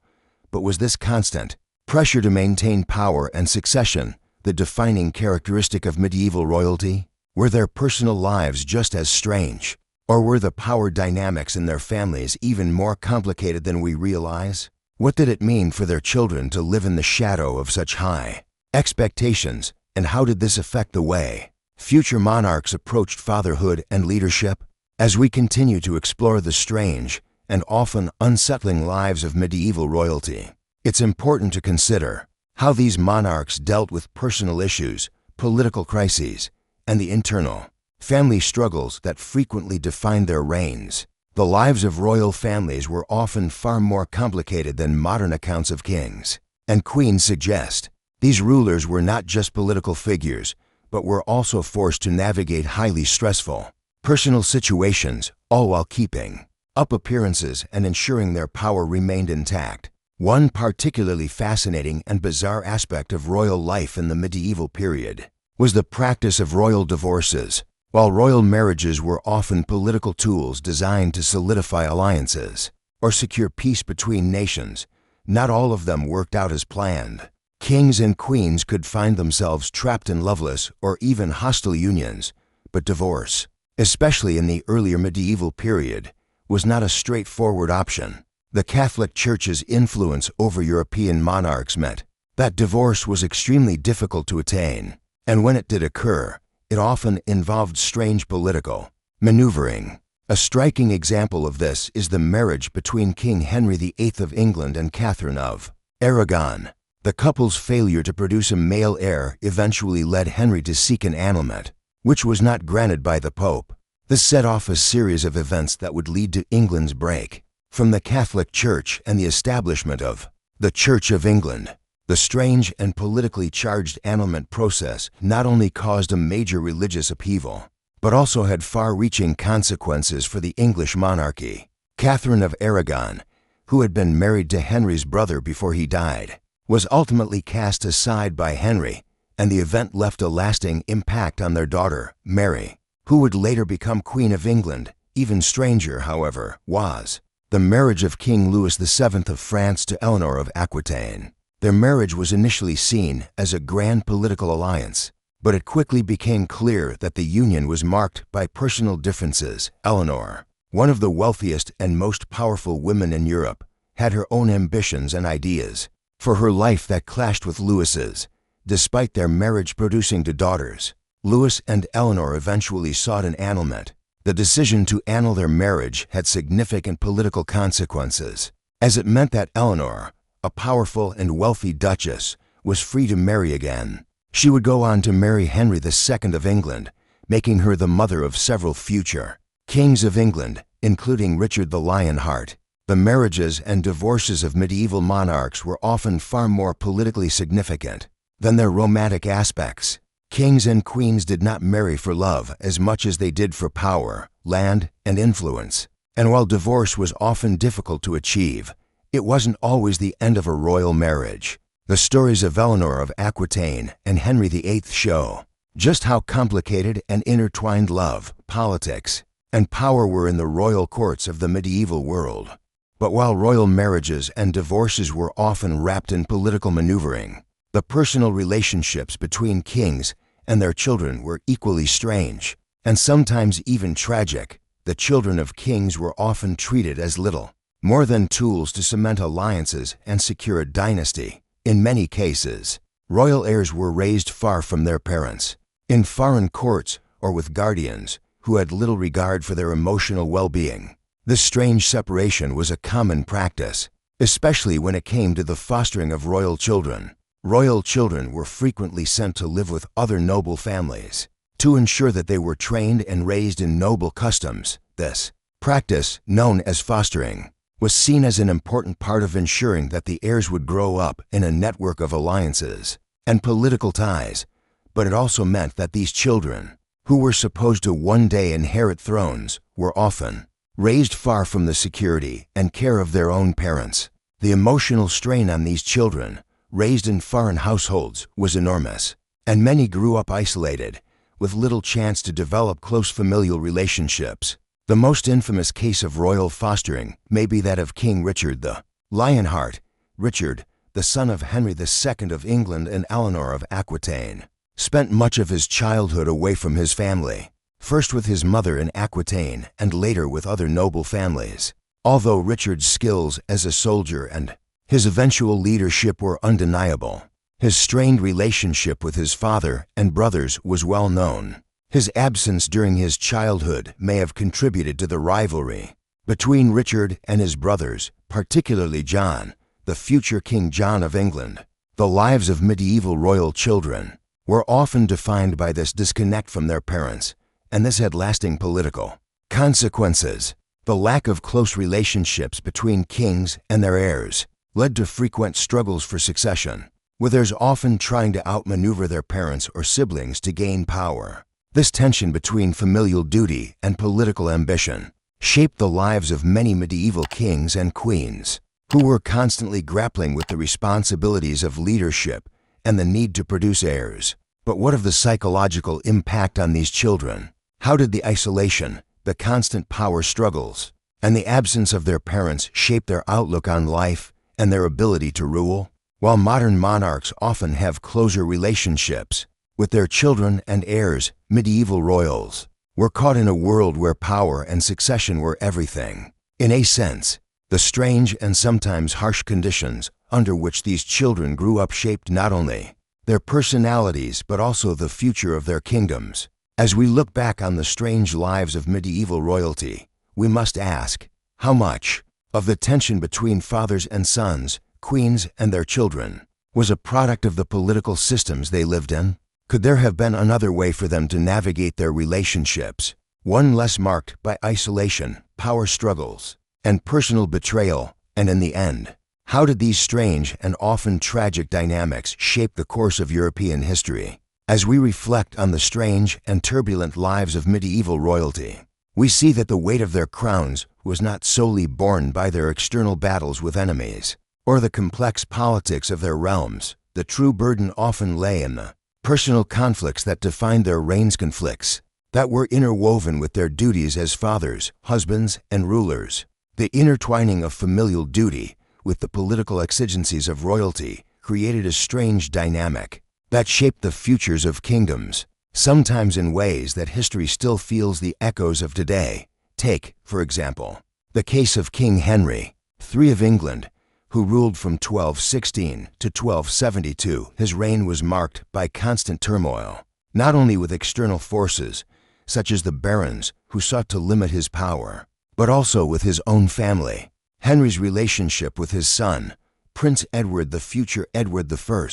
[SPEAKER 1] But was this constant pressure to maintain power and succession the defining characteristic of medieval royalty? Were their personal lives just as strange, or were the power dynamics in their families even more complicated than we realize? What did it mean for their children to live in the shadow of such high expectations, and how did this affect the way future monarchs approached fatherhood and leadership? As we continue to explore the strange and often unsettling lives of medieval royalty, it's important to consider how these monarchs dealt with personal issues, political crises, and the internal family struggles that frequently defined their reigns. The lives of royal families were often far more complicated than modern accounts of kings and queens suggest. These rulers were not just political figures, but were also forced to navigate highly stressful personal situations, all while keeping up appearances and ensuring their power remained intact. One particularly fascinating and bizarre aspect of royal life in the medieval period was the practice of royal divorces. While royal marriages were often political tools designed to solidify alliances or secure peace between nations, not all of them worked out as planned. Kings and queens could find themselves trapped in loveless or even hostile unions, but divorce, especially in the earlier medieval period, was not a straightforward option. The Catholic Church's influence over European monarchs meant that divorce was extremely difficult to attain, and when it did occur, it often involved strange political maneuvering. A striking example of this is the marriage between King Henry VIII of England and Catherine of Aragon. The couple's failure to produce a male heir eventually led Henry to seek an annulment, which was not granted by the Pope. This set off a series of events that would lead to England's break from the Catholic Church and the establishment of the Church of England. The strange and politically charged annulment process not only caused a major religious upheaval, but also had far-reaching consequences for the English monarchy. Catherine of Aragon, who had been married to Henry's brother before he died, was ultimately cast aside by Henry, and the event left a lasting impact on their daughter, Mary, who would later become Queen of England. Even stranger, however, was the marriage of King Louis VII of France to Eleanor of Aquitaine. Their marriage was initially seen as a grand political alliance, but it quickly became clear that the union was marked by personal differences. Eleanor, one of the wealthiest and most powerful women in Europe, had her own ambitions and ideas for her life that clashed with Louis's. Despite their marriage producing two daughters, Louis and Eleanor eventually sought an annulment. The decision to annul their marriage had significant political consequences, as it meant that Eleanor, a powerful and wealthy duchess, was free to marry again. She would go on to marry Henry II of England, making her the mother of several future kings of England, including Richard the Lionheart. The marriages and divorces of medieval monarchs were often far more politically significant than their romantic aspects. Kings and queens did not marry for love as much as they did for power, land, and influence. And while divorce was often difficult to achieve, it wasn't always the end of a royal marriage. The stories of Eleanor of Aquitaine and Henry VIII show just how complicated and intertwined love, politics, and power were in the royal courts of the medieval world. But while royal marriages and divorces were often wrapped in political maneuvering, the personal relationships between kings and their children were equally strange, and sometimes even tragic. The children of kings were often treated as little more than tools to cement alliances and secure a dynasty. In many cases, royal heirs were raised far from their parents, in foreign courts or with guardians who had little regard for their emotional well-being. This strange separation was a common practice, especially when it came to the fostering of royal children. Royal children were frequently sent to live with other noble families to ensure that they were trained and raised in noble customs. This practice, known as fostering, was seen as an important part of ensuring that the heirs would grow up in a network of alliances and political ties, but it also meant that these children, who were supposed to one day inherit thrones, were often raised far from the security and care of their own parents. The emotional strain on these children, raised in foreign households, was enormous, and many grew up isolated, with little chance to develop close familial relationships. The most infamous case of royal fostering may be that of King Richard the Lionheart. Richard, the son of Henry II of England and Eleanor of Aquitaine, spent much of his childhood away from his family, first with his mother in Aquitaine and later with other noble families. Although Richard's skills as a soldier and His eventual leadership were undeniable. His strained relationship with his father and brothers was well known. His absence during his childhood may have contributed to the rivalry between Richard and his brothers, particularly John, the future King John of England. The lives of medieval royal children were often defined by this disconnect from their parents, and this had lasting political consequences. The lack of close relationships between kings and their heirs led to frequent struggles for succession, with heirs often trying to outmaneuver their parents or siblings to gain power. This tension between familial duty and political ambition shaped the lives of many medieval kings and queens, who were constantly grappling with the responsibilities of leadership and the need to produce heirs. But what of the psychological impact on these children? How did the isolation, the constant power struggles, and the absence of their parents shape their outlook on life and their ability to rule? While modern monarchs often have closer relationships with their children and heirs, medieval royals were caught in a world where power and succession were everything. In a sense, the strange and sometimes harsh conditions under which these children grew up shaped not only their personalities but also the future of their kingdoms. As we look back on the strange lives of medieval royalty, we must ask, how much of the tension between fathers and sons, queens and their children, was a product of the political systems they lived in? Could there have been another way for them to navigate their relationships, one less marked by isolation, power struggles, and personal betrayal? And in the end, how did these strange and often tragic dynamics shape the course of European history? As we reflect on the strange and turbulent lives of medieval royalty, we see that the weight of their crowns was not solely borne by their external battles with enemies, or the complex politics of their realms. The true burden often lay in the personal conflicts that defined their reigns, conflicts that were interwoven with their duties as fathers, husbands, and rulers. The intertwining of familial duty with the political exigencies of royalty created a strange dynamic that shaped the futures of kingdoms, sometimes in ways that history still feels the echoes of today. Take, for example, the case of King Henry III of England, who ruled from 1216 to 1272. His reign was marked by constant turmoil, not only with external forces, such as the barons who sought to limit his power, but also with his own family. Henry's relationship with his son, Prince Edward, the future Edward I,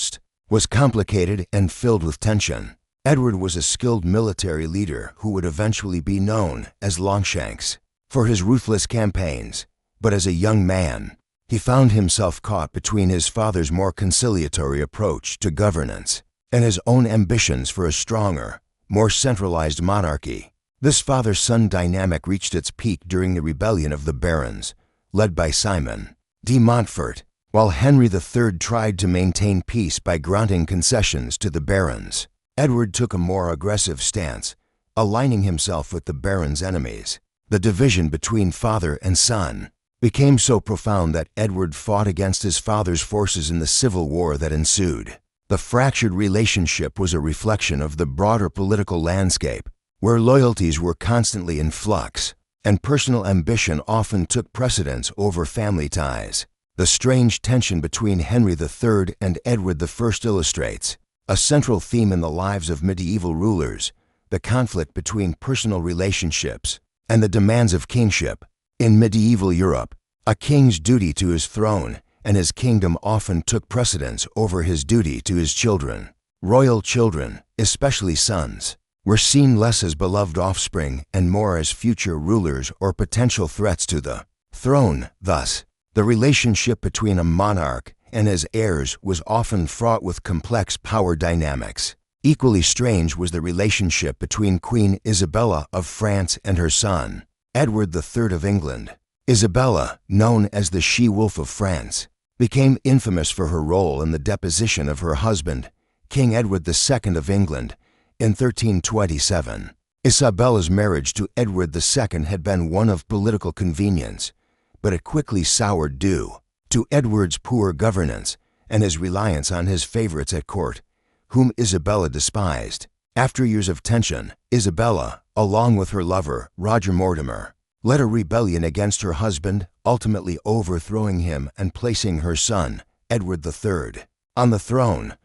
[SPEAKER 1] was complicated and filled with tension. Edward was a skilled military leader who would eventually be known as Longshanks for his ruthless campaigns, but as a young man, he found himself caught between his father's more conciliatory approach to governance and his own ambitions for a stronger, more centralized monarchy. This father-son dynamic reached its peak during the rebellion of the barons, led by Simon de Montfort. While Henry III tried to maintain peace by granting concessions to the barons, Edward took a more aggressive stance, aligning himself with the barons' enemies. The division between father and son became so profound that Edward fought against his father's forces in the civil war that ensued. The fractured relationship was a reflection of the broader political landscape, where loyalties were constantly in flux, and personal ambition often took precedence over family ties. The strange tension between Henry III and Edward I illustrates a central theme in the lives of medieval rulers: the conflict between personal relationships and the demands of kingship. In medieval Europe, a king's duty to his throne and his kingdom often took precedence over his duty to his children. Royal children, especially sons, were seen less as beloved offspring and more as future rulers or potential threats to the throne. Thus, the relationship between a monarch and his heirs was often fraught with complex power dynamics. Equally strange was the relationship between Queen Isabella of France and her son, Edward III of England. Isabella, known as the She-Wolf of France, became infamous for her role in the deposition of her husband, King Edward II of England, in 1327. Isabella's marriage to Edward II had been one of political convenience, but it quickly soured due to Edward's poor governance and his reliance on his favorites at court, whom Isabella despised. After years of tension, Isabella, along with her lover, Roger Mortimer, led a rebellion against her husband, ultimately overthrowing him and placing her son, Edward III, on the throne.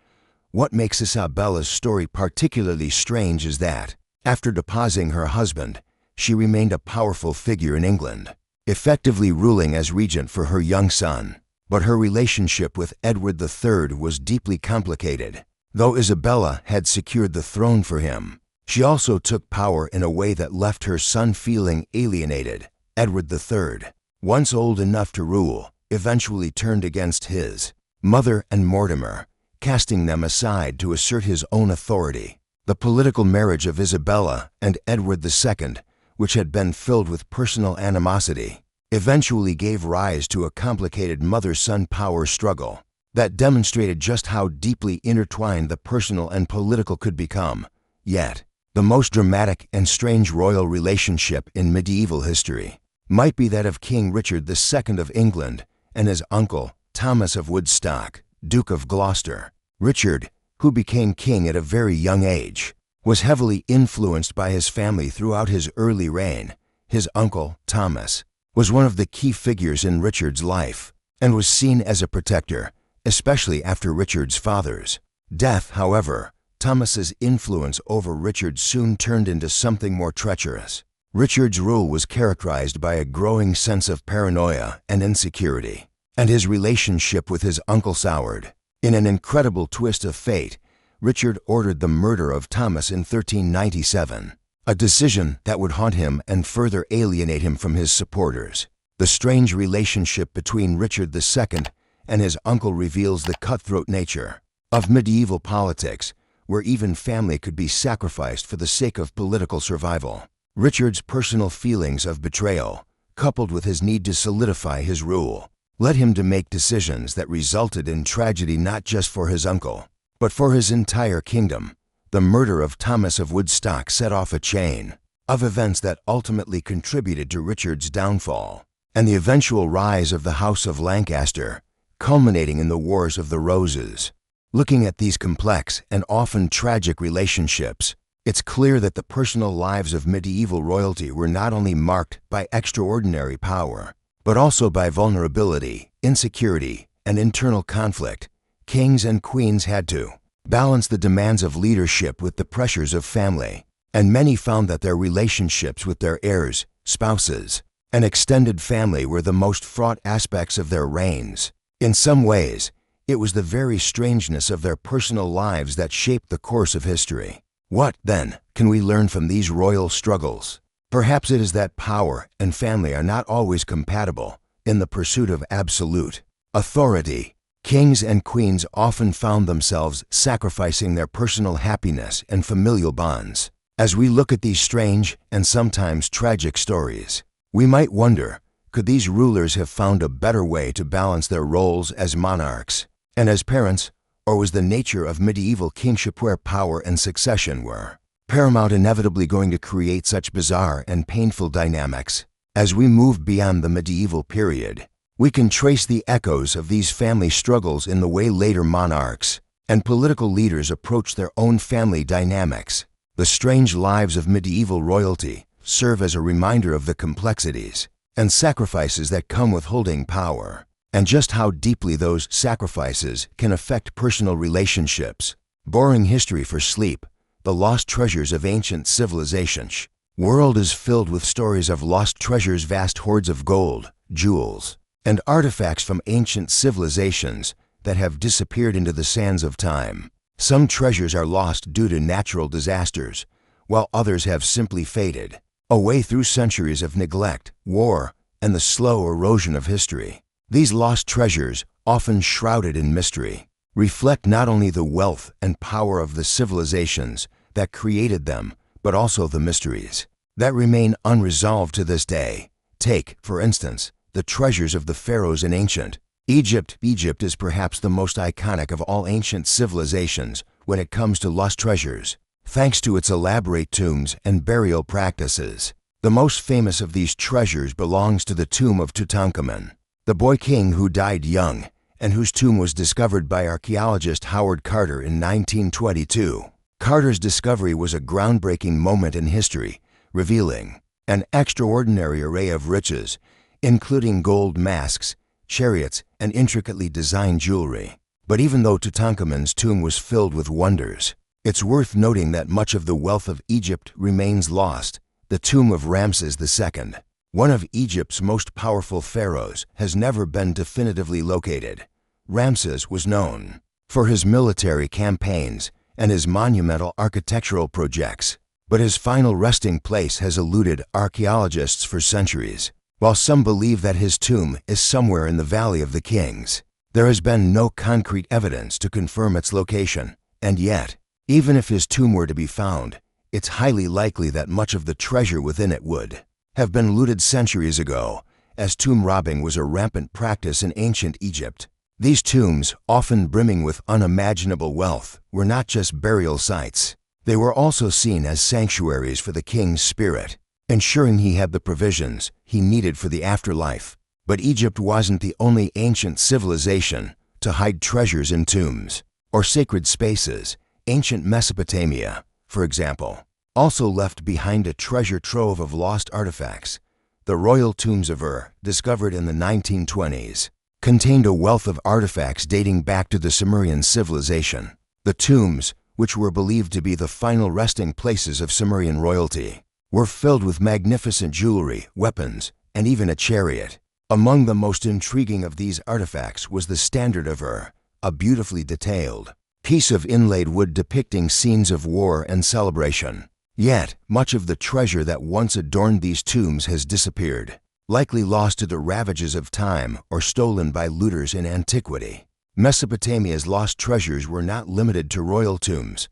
[SPEAKER 1] What makes Isabella's story particularly strange is that, after deposing her husband, she remained a powerful figure in England, effectively ruling as regent for her young son. But her relationship with Edward III was deeply complicated. Though Isabella had secured the throne for him, she also took power in a way that left her son feeling alienated. Edward III, once old enough to rule, eventually turned against his mother and Mortimer, casting them aside to assert his own authority. The political marriage of Isabella and Edward II, which had been filled with personal animosity, eventually gave rise to a complicated mother-son power struggle that demonstrated just how deeply intertwined the personal and political could become. Yet, the most dramatic and strange royal relationship in medieval history might be that of King Richard II of England and his uncle, Thomas of Woodstock, Duke of Gloucester. Richard, who became king at a very young age, was heavily influenced by his family throughout his early reign. His uncle, Thomas, was one of the key figures in Richard's life and was seen as a protector, especially after Richard's father's death. However, Thomas's influence over Richard soon turned into something more treacherous. Richard's rule was characterized by a growing sense of paranoia and insecurity, and his relationship with his uncle soured. In an incredible twist of fate, Richard ordered the murder of Thomas in 1397, a decision that would haunt him and further alienate him from his supporters. The strange relationship between Richard II and his uncle reveals the cutthroat nature of medieval politics, where even family could be sacrificed for the sake of political survival. Richard's personal feelings of betrayal, coupled with his need to solidify his rule, led him to make decisions that resulted in tragedy not just for his uncle, but for his entire kingdom. The murder of Thomas of Woodstock set off a chain of events that ultimately contributed to Richard's downfall and the eventual rise of the House of Lancaster, culminating in the Wars of the Roses. Looking at these complex and often tragic relationships, it's clear that the personal lives of medieval royalty were not only marked by extraordinary power, but also by vulnerability, insecurity, and internal conflict. Kings and queens had to balance the demands of leadership with the pressures of family, and many found that their relationships with their heirs, spouses, and extended family were the most fraught aspects of their reigns. In some ways, it was the very strangeness of their personal lives that shaped the course of history. What, then, can we learn from these royal struggles? Perhaps it is that power and family are not always compatible in the pursuit of absolute authority. Kings and queens often found themselves sacrificing their personal happiness and familial bonds. As we look at these strange and sometimes tragic stories, we might wonder, could these rulers have found a better way to balance their roles as monarchs and as parents, or was the nature of medieval kingship, where power and succession were paramount, inevitably going to create such bizarre and painful dynamics? As we move beyond the medieval period, we can trace the echoes of these family struggles in the way later monarchs and political leaders approached their own family dynamics. The strange lives of medieval royalty serve as a reminder of the complexities and sacrifices that come with holding power, and just how deeply those sacrifices can affect personal relationships. Borrowing history for sleep, the lost treasures of ancient civilizations. World is filled with stories of lost treasures, vast hoards of gold, jewels, and artifacts from ancient civilizations that have disappeared into the sands of time. Some treasures are lost due to natural disasters, while others have simply faded away through centuries of neglect, war, and the slow erosion of history. These lost treasures, often shrouded in mystery, reflect not only the wealth and power of the civilizations that created them, but also the mysteries that remain unresolved to this day. Take, for instance, the treasures of the pharaohs in ancient Egypt. Egypt is perhaps the most iconic of all ancient civilizations when it comes to lost treasures, thanks to its elaborate tombs and burial practices. The most famous of these treasures belongs to the tomb of Tutankhamun, the boy king who died young and whose tomb was discovered by archaeologist Howard Carter in 1922. Carter's discovery was a groundbreaking moment in history, revealing an extraordinary array of riches, including gold masks, chariots, and intricately designed jewelry. But even though Tutankhamun's tomb was filled with wonders, it's worth noting that much of the wealth of Egypt remains lost. The tomb of Ramses II, one of Egypt's most powerful pharaohs, has never been definitively located. Ramses was known for his military campaigns and his monumental architectural projects, but his final resting place has eluded archaeologists for centuries. While some believe that his tomb is somewhere in the Valley of the Kings, there has been no concrete evidence to confirm its location. And yet, even if his tomb were to be found, it's highly likely that much of the treasure within it would have been looted centuries ago, as tomb robbing was a rampant practice in ancient Egypt. These tombs, often brimming with unimaginable wealth, were not just burial sites. They were also seen as sanctuaries for the king's spirit, ensuring he had the provisions he needed for the afterlife. But Egypt wasn't the only ancient civilization to hide treasures in tombs or sacred spaces. Ancient Mesopotamia, for example, also left behind a treasure trove of lost artifacts. The royal tombs of Ur, discovered in the 1920s, contained a wealth of artifacts dating back to the Sumerian civilization. The tombs, which were believed to be the final resting places of Sumerian royalty, were filled with magnificent jewelry, weapons, and even a chariot. Among the most intriguing of these artifacts was the Standard of Ur, a beautifully detailed piece of inlaid wood depicting scenes of war and celebration. Yet, much of the treasure that once adorned these tombs has disappeared, likely lost to the ravages of time or stolen by looters in antiquity. Mesopotamia's lost treasures were not limited to royal tombs.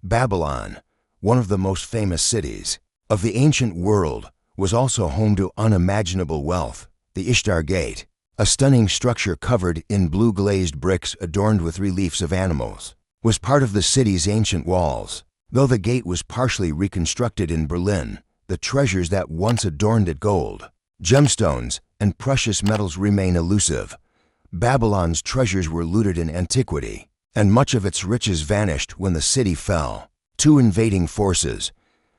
[SPEAKER 1] Babylon, one of the most famous cities of the ancient world, was also home to unimaginable wealth. The Ishtar Gate, a stunning structure covered in blue glazed bricks adorned with reliefs of animals, was part of the city's ancient walls. Though the gate was partially reconstructed in Berlin, the treasures that once adorned it, gold, gemstones, and precious metals, remain elusive. Babylon's treasures were looted in antiquity, and much of its riches vanished when the city fell to invading forces.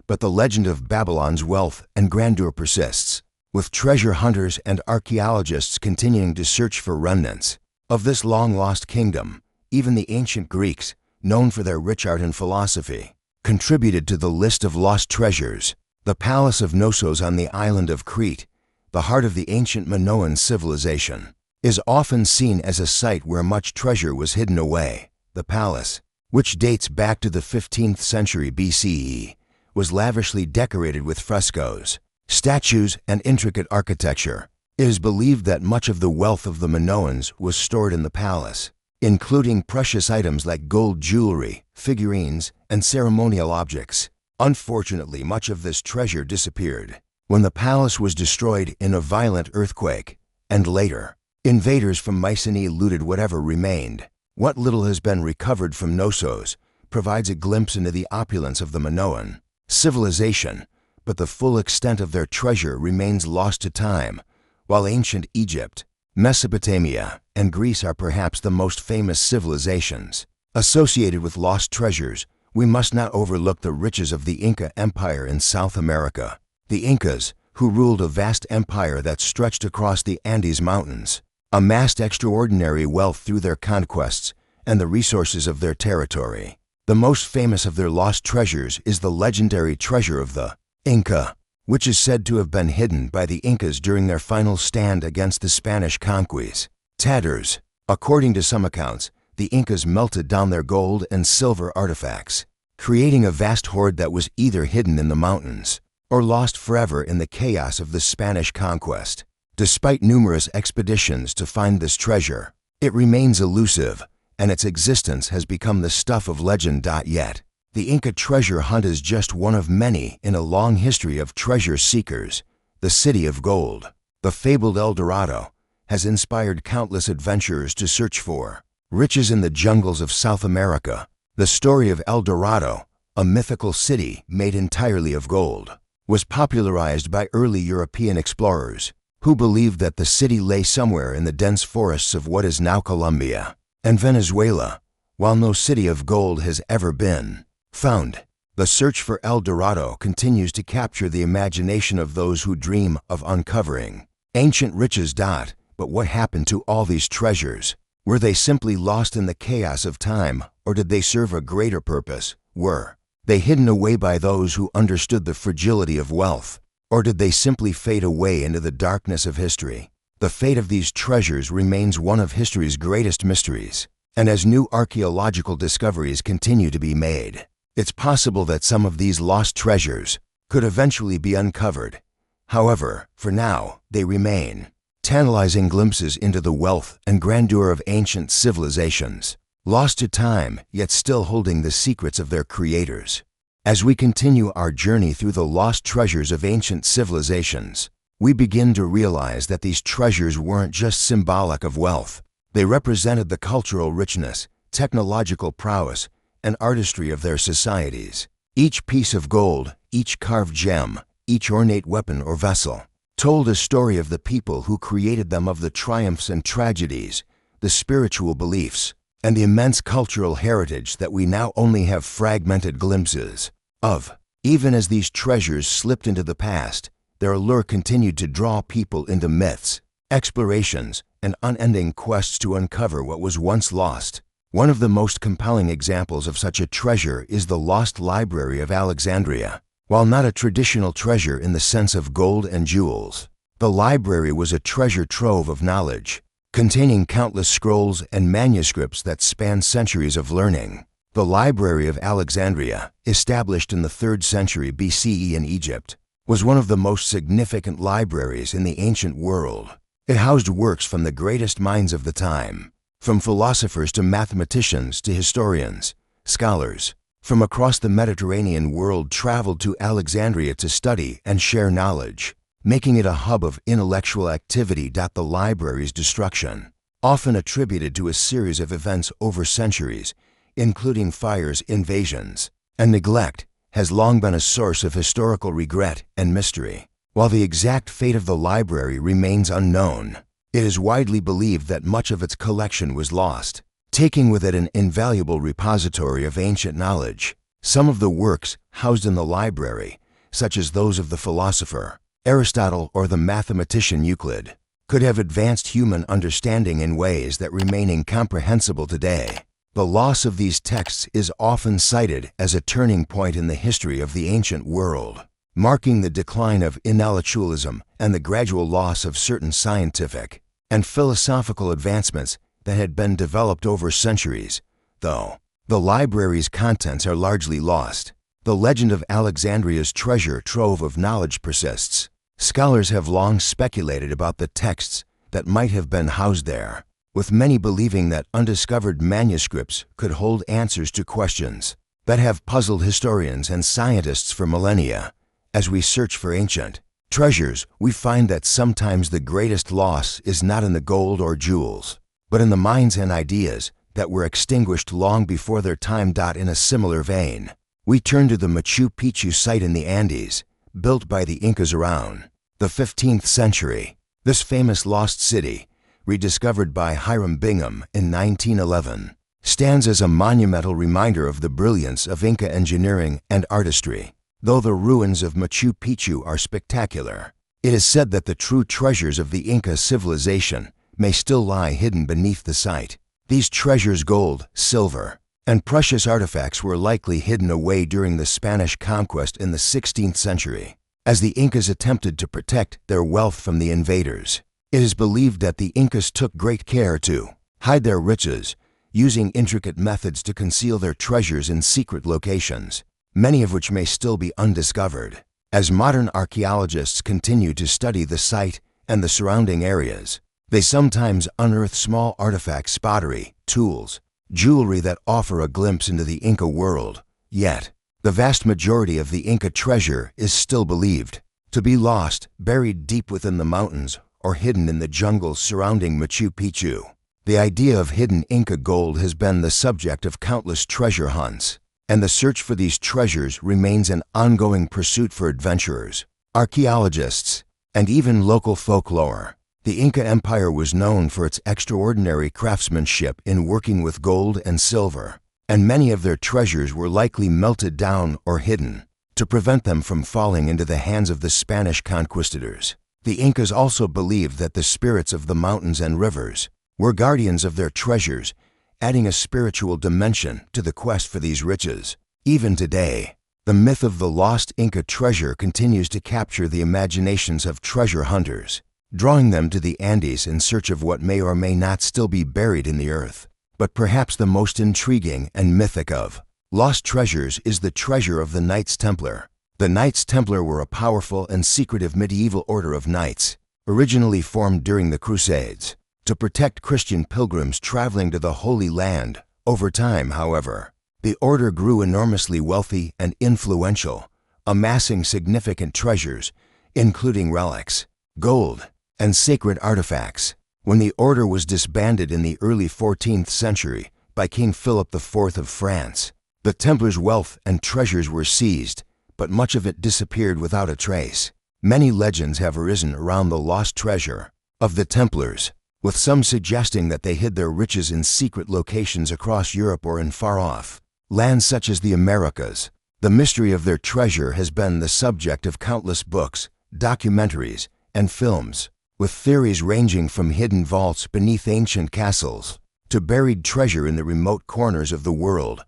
[SPEAKER 1] But the legend of Babylon's wealth and grandeur persists, with treasure hunters and archaeologists continuing to search for remnants of this long-lost kingdom. Even the ancient Greeks, known for their rich art and philosophy, contributed to the list of lost treasures. The Palace of Knossos on the island of Crete, the heart of the ancient Minoan civilization, is often seen as a site where much treasure was hidden away. The palace, which dates back to the 15th century BCE, was lavishly decorated with frescoes, statues, and intricate architecture. It is believed that much of the wealth of the Minoans was stored in the palace, including precious items like gold jewelry, figurines, and ceremonial objects. Unfortunately, much of this treasure disappeared when the palace was destroyed in a violent earthquake, and later, invaders from Mycenae looted whatever remained. What little has been recovered from Knossos provides a glimpse into the opulence of the Minoan civilization, but the full extent of their treasure remains lost to time. While ancient Egypt, Mesopotamia, and Greece are perhaps the most famous civilizations associated with lost treasures, we must not overlook the riches of the Inca Empire in South America. The Incas, who ruled a vast empire that stretched across the Andes Mountains, amassed extraordinary wealth through their conquests and the resources of their territory. The most famous of their lost treasures is the legendary treasure of the Inca, which is said to have been hidden by the Incas during their final stand against the Spanish conquest. Tatters. According to some accounts, the Incas melted down their gold and silver artifacts, creating a vast hoard that was either hidden in the mountains or lost forever in the chaos of the Spanish conquest. Despite numerous expeditions to find this treasure, it remains elusive, and its existence has become the stuff of legend. Yet, the Inca treasure hunt is just one of many in a long history of treasure seekers. The City of Gold, the fabled El Dorado, has inspired countless adventurers to search for riches in the jungles of South America. The story of El Dorado, a mythical city made entirely of gold, was popularized by early European explorers who believed that the city lay somewhere in the dense forests of what is now Colombia and Venezuela. While no city of gold has ever been found, The search for El Dorado continues to capture the imagination of those who dream of uncovering ancient riches. But what happened to all these treasures? Were they simply lost in the chaos of time, or did they serve a greater purpose? Were they hidden away by those who understood the fragility of wealth, or did they simply fade away into the darkness of history? The fate of these treasures remains one of history's greatest mysteries, and as new archaeological discoveries continue to be made, it's possible that some of these lost treasures could eventually be uncovered. However, for now, they remain tantalizing glimpses into the wealth and grandeur of ancient civilizations, lost to time yet still holding the secrets of their creators. As we continue our journey through the lost treasures of ancient civilizations, we begin to realize that these treasures weren't just symbolic of wealth. They represented the cultural richness, technological prowess, and artistry of their societies. Each piece of gold, each carved gem, each ornate weapon or vessel told a story of the people who created them, of the triumphs and tragedies, the spiritual beliefs, and the immense cultural heritage that we now only have fragmented glimpses of. Even as these treasures slipped into the past, their allure continued to draw people into myths, explorations, and unending quests to uncover what was once lost. One of the most compelling examples of such a treasure is the Lost Library of Alexandria. While not a traditional treasure in the sense of gold and jewels, the library was a treasure trove of knowledge, containing countless scrolls and manuscripts that span centuries of learning. The Library of Alexandria, established in the 3rd century BCE in Egypt, was one of the most significant libraries in the ancient world. It housed works from the greatest minds of the time, from philosophers to mathematicians to historians. Scholars from across the Mediterranean world traveled to Alexandria to study and share knowledge, making it a hub of intellectual activity. The library's destruction, often attributed to a series of events over centuries, including fires, invasions, and neglect, has long been a source of historical regret and mystery. While the exact fate of the library remains unknown, it is widely believed that much of its collection was lost, taking with it an invaluable repository of ancient knowledge. Some of the works housed in the library, such as those of the philosopher Aristotle or the mathematician Euclid, could have advanced human understanding in ways that remain incomprehensible today. The loss of these texts is often cited as a turning point in the history of the ancient world, marking the decline of intellectualism and the gradual loss of certain scientific and philosophical advancements that had been developed over centuries. Though the library's contents are largely lost, the legend of Alexandria's treasure trove of knowledge persists. Scholars have long speculated about the texts that might have been housed there, with many believing that undiscovered manuscripts could hold answers to questions that have puzzled historians and scientists for millennia. As we search for ancient treasures, we find that sometimes the greatest loss is not in the gold or jewels, but in the minds and ideas that were extinguished long before their time. In a similar vein, we turn to the Machu Picchu site in the Andes, built by the Incas around the 15th century. This famous lost city, rediscovered by Hiram Bingham in 1911, stands as a monumental reminder of the brilliance of Inca engineering and artistry. Though the ruins of Machu Picchu are spectacular, it is said that the true treasures of the Inca civilization may still lie hidden beneath the site. These treasures, gold, silver, and precious artifacts, were likely hidden away during the Spanish conquest in the 16th century, as the Incas attempted to protect their wealth from the invaders. It is believed that the Incas took great care to hide their riches, using intricate methods to conceal their treasures in secret locations, many of which may still be undiscovered. As modern archaeologists continue to study the site and the surrounding areas, they sometimes unearth small artifacts, pottery, tools, jewelry that offer a glimpse into the Inca world. Yet, the vast majority of the Inca treasure is still believed to be lost, buried deep within the mountains, or hidden in the jungles surrounding Machu Picchu. The idea of hidden Inca gold has been the subject of countless treasure hunts, and the search for these treasures remains an ongoing pursuit for adventurers, archaeologists, and even local folklore. The Inca Empire was known for its extraordinary craftsmanship in working with gold and silver. and many of their treasures were likely melted down or hidden to prevent them from falling into the hands of the Spanish conquistadors. The Incas also believed that the spirits of the mountains and rivers were guardians of their treasures, adding a spiritual dimension to the quest for these riches. Even today, the myth of the lost Inca treasure continues to capture the imaginations of treasure hunters, drawing them to the Andes in search of what may or may not still be buried in the earth. But perhaps the most intriguing and mythic of lost treasures is the treasure of the Knights Templar. The Knights Templar were a powerful and secretive medieval order of knights, originally formed during the Crusades, to protect Christian pilgrims traveling to the Holy Land. Over time, however, the order grew enormously wealthy and influential, amassing significant treasures, including relics, gold, and sacred artifacts. When the order was disbanded in the early 14th century by King Philip IV of France, the Templars' wealth and treasures were seized, but much of it disappeared without a trace. Many legends have arisen around the lost treasure of the Templars, with some suggesting that they hid their riches in secret locations across Europe or in far-off lands such as the Americas. The mystery of their treasure has been the subject of countless books, documentaries, and films, with theories ranging from hidden vaults beneath ancient castles to buried treasure in the remote corners of the world.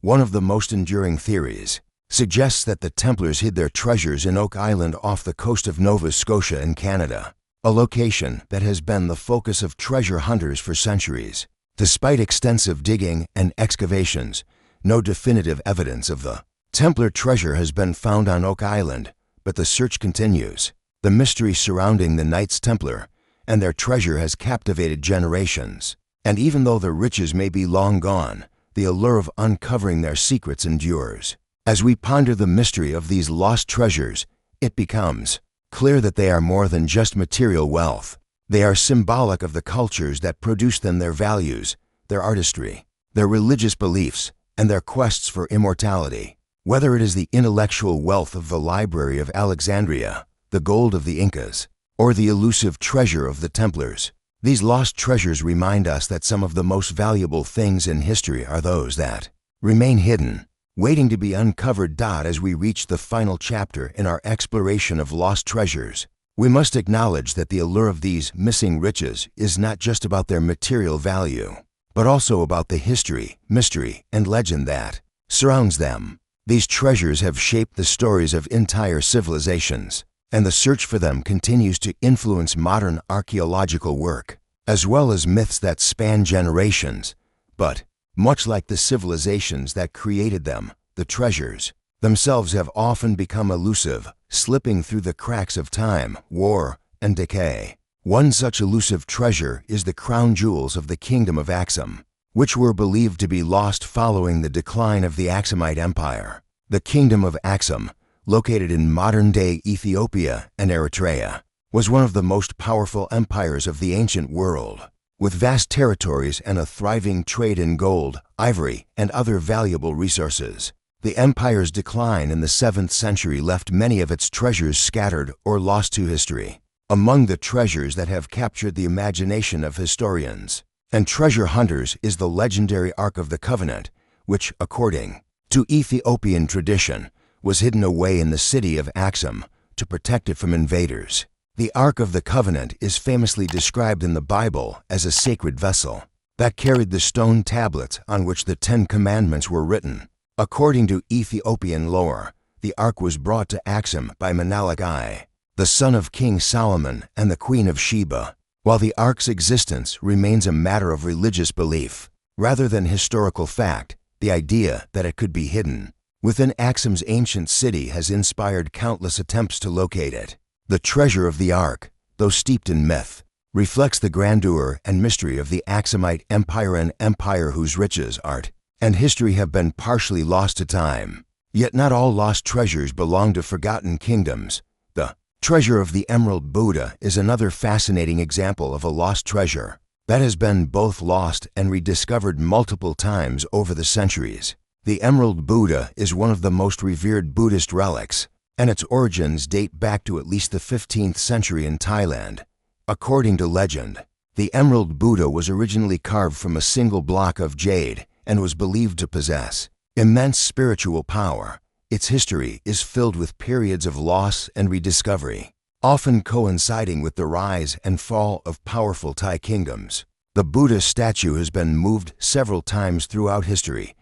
[SPEAKER 1] One of the most enduring theories suggests that the Templars hid their treasures in Oak Island off the coast of Nova Scotia in Canada, a location that has been the focus of treasure hunters for centuries. Despite extensive digging and excavations, no definitive evidence of the Templar treasure has been found on Oak Island, but the search continues. The mystery surrounding the Knights Templar and their treasure has captivated generations, and even though the riches may be long gone, the allure of uncovering their secrets endures. As we ponder the mystery of these lost treasures, it becomes clear that they are more than just material wealth. They are symbolic of the cultures that produced them, their values, their artistry, their religious beliefs, and their quests for immortality. Whether it is the intellectual wealth of the Library of Alexandria, the gold of the Incas, or the elusive treasure of the Templars, these lost treasures remind us that some of the most valuable things in history are those that remain hidden, waiting to be uncovered. As we reach the final chapter in our exploration of lost treasures, we must acknowledge that the allure of these missing riches is not just about their material value, but also about the history, mystery, and legend that surrounds them. These treasures have shaped the stories of entire civilizations, and the search for them continues to influence modern archaeological work, as well as myths that span generations. But much like the civilizations that created them, the treasures themselves have often become elusive, slipping through the cracks of time, war, and decay. One such elusive treasure is the crown jewels of the Kingdom of Axum, which were believed to be lost following the decline of the Axumite Empire. The Kingdom of Axum, located in modern-day Ethiopia and Eritrea, was one of the most powerful empires of the ancient world, with vast territories and a thriving trade in gold, ivory, and other valuable resources. The empire's decline in the 7th century left many of its treasures scattered or lost to history. Among the treasures that have captured the imagination of historians and treasure hunters is the legendary Ark of the Covenant, which, according to Ethiopian tradition, was hidden away in the city of Axum to protect it from invaders. The Ark of the Covenant is famously described in the Bible as a sacred vessel that carried the stone tablets on which the 10 Commandments were written. According to Ethiopian lore, the Ark was brought to Axum by Menelik I, the son of King Solomon and the Queen of Sheba. While the Ark's existence remains a matter of religious belief rather than historical fact, the idea that it could be hidden within Axum's ancient city has inspired countless attempts to locate it. The treasure of the Ark, though steeped in myth, reflects the grandeur and mystery of the Axumite Empire, an empire whose riches, art, and history have been partially lost to time. Yet not all lost treasures belong to forgotten kingdoms. The treasure of the Emerald Buddha is another fascinating example of a lost treasure that has been both lost and rediscovered multiple times over the centuries. The Emerald Buddha is one of the most revered Buddhist relics, and its origins date back to at least the 15th century in Thailand. According to legend, the Emerald Buddha was originally carved from a single block of jade and was believed to possess immense spiritual power. Its history is filled with periods of loss and rediscovery, often coinciding with the rise and fall of powerful Thai kingdoms. The Buddha statue has been moved several times throughout history,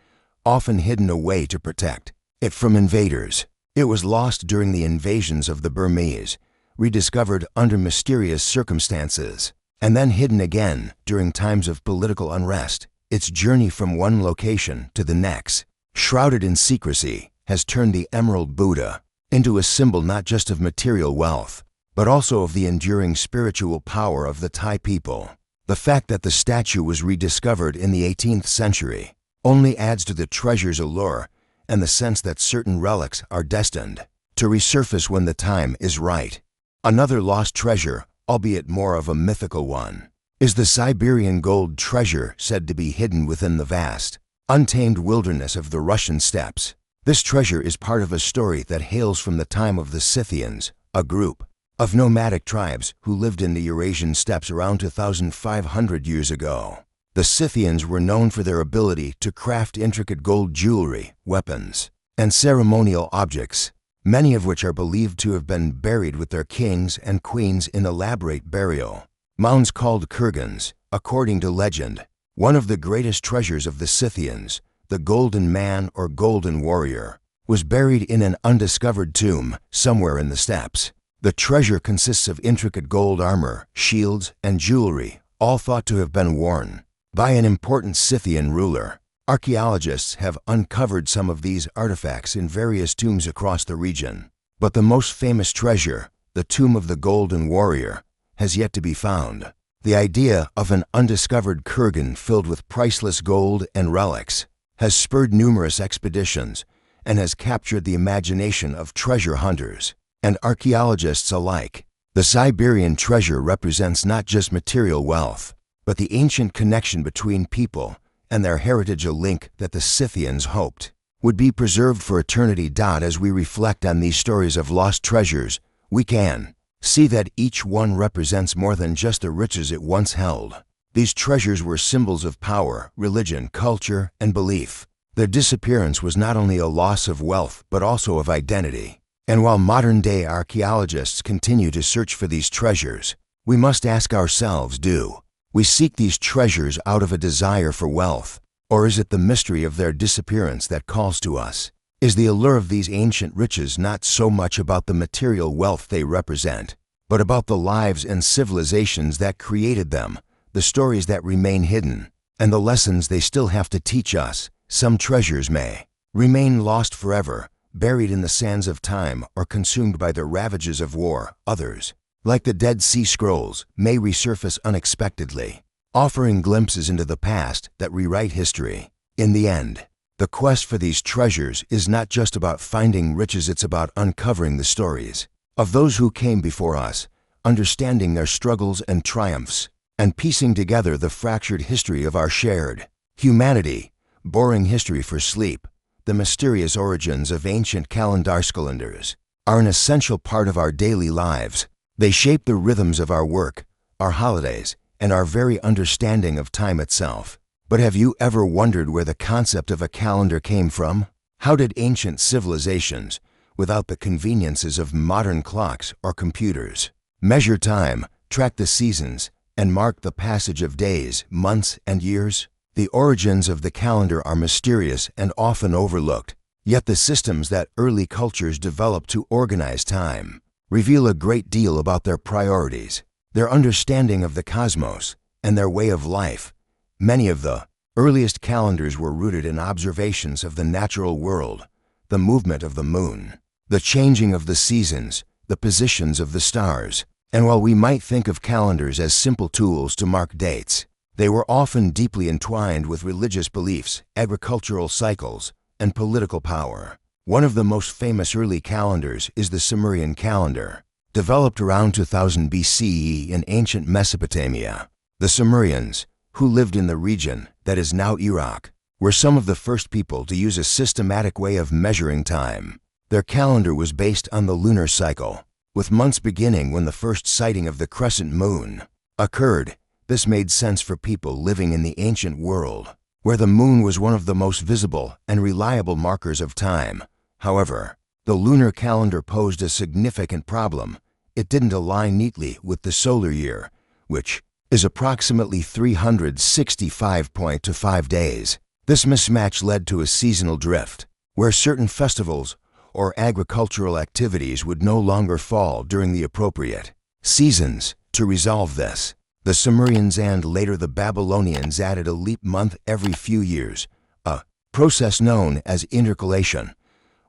[SPEAKER 1] often hidden away to protect it from invaders. It was lost during the invasions of the Burmese, rediscovered under mysterious circumstances, and then hidden again during times of political unrest. Its journey from one location to the next, shrouded in secrecy, has turned the Emerald Buddha into a symbol not just of material wealth, but also of the enduring spiritual power of the Thai people. The fact that the statue was rediscovered in the 18th century only adds to the treasure's allure and the sense that certain relics are destined to resurface when the time is right. Another lost treasure, albeit more of a mythical one, is the Siberian gold treasure said to be hidden within the vast, untamed wilderness of the Russian steppes. This treasure is part of a story that hails from the time of the Scythians, a group of nomadic tribes who lived in the Eurasian steppes around 2,500 years ago. The Scythians were known for their ability to craft intricate gold jewelry, weapons, and ceremonial objects, many of which are believed to have been buried with their kings and queens in elaborate burial mounds called kurgans. According to legend, one of the greatest treasures of the Scythians, the Golden Man or Golden Warrior, was buried in an undiscovered tomb somewhere in the steppes. The treasure consists of intricate gold armor, shields, and jewelry, all thought to have been worn by an important Scythian ruler. Archaeologists have uncovered some of these artifacts in various tombs across the region, but the most famous treasure, the Tomb of the Golden Warrior, has yet to be found. The idea of an undiscovered kurgan filled with priceless gold and relics has spurred numerous expeditions and has captured the imagination of treasure hunters and archaeologists alike. The Siberian treasure represents not just material wealth, but the ancient connection between people and their heritage, a link that the Scythians hoped would be preserved for eternity. As we reflect on these stories of lost treasures, we can see that each one represents more than just the riches it once held. These treasures were symbols of power, religion, culture, and belief. Their disappearance was not only a loss of wealth, but also of identity. And while modern-day archaeologists continue to search for these treasures, we must ask ourselves, do we seek these treasures out of a desire for wealth, or is it the mystery of their disappearance that calls to us? Is the allure of these ancient riches not so much about the material wealth they represent, but about the lives and civilizations that created them, the stories that remain hidden, and the lessons they still have to teach us? Some treasures may remain lost forever, buried in the sands of time or consumed by the ravages of war. Others, like the Dead Sea Scrolls, may resurface unexpectedly, offering glimpses into the past that rewrite history. In the end, the quest for these treasures is not just about finding riches, it's about uncovering the stories of those who came before us, understanding their struggles and triumphs, and piecing together the fractured history of our shared humanity. Boring history for sleep. The mysterious origins of ancient calendars are an essential part of our daily lives. They shape the rhythms of our work, our holidays, and our very understanding of time itself. But have you ever wondered where the concept of a calendar came from? How did ancient civilizations, without the conveniences of modern clocks or computers, measure time, track the seasons, and mark the passage of days, months, and years? The origins of the calendar are mysterious and often overlooked, yet the systems that early cultures developed to organize time reveal a great deal about their priorities, their understanding of the cosmos, and their way of life. Many of the earliest calendars were rooted in observations of the natural world, the movement of the moon, the changing of the seasons, the positions of the stars. And while we might think of calendars as simple tools to mark dates, they were often deeply entwined with religious beliefs, agricultural cycles, and political power. One of the most famous early calendars is the Sumerian calendar, developed around 2000 BCE in ancient Mesopotamia. The Sumerians, who lived in the region that is now Iraq, were some of the first people to use a systematic way of measuring time. Their calendar was based on the lunar cycle, with months beginning when the first sighting of the crescent moon occurred. This made sense for people living in the ancient world, where the moon was one of the most visible and reliable markers of time. However, the lunar calendar posed a significant problem. It didn't align neatly with the solar year, which is approximately 365.25 days. This mismatch led to a seasonal drift, where certain festivals or agricultural activities would no longer fall during the appropriate seasons. To resolve this, the Sumerians and later the Babylonians added a leap month every few years, a process known as intercalation.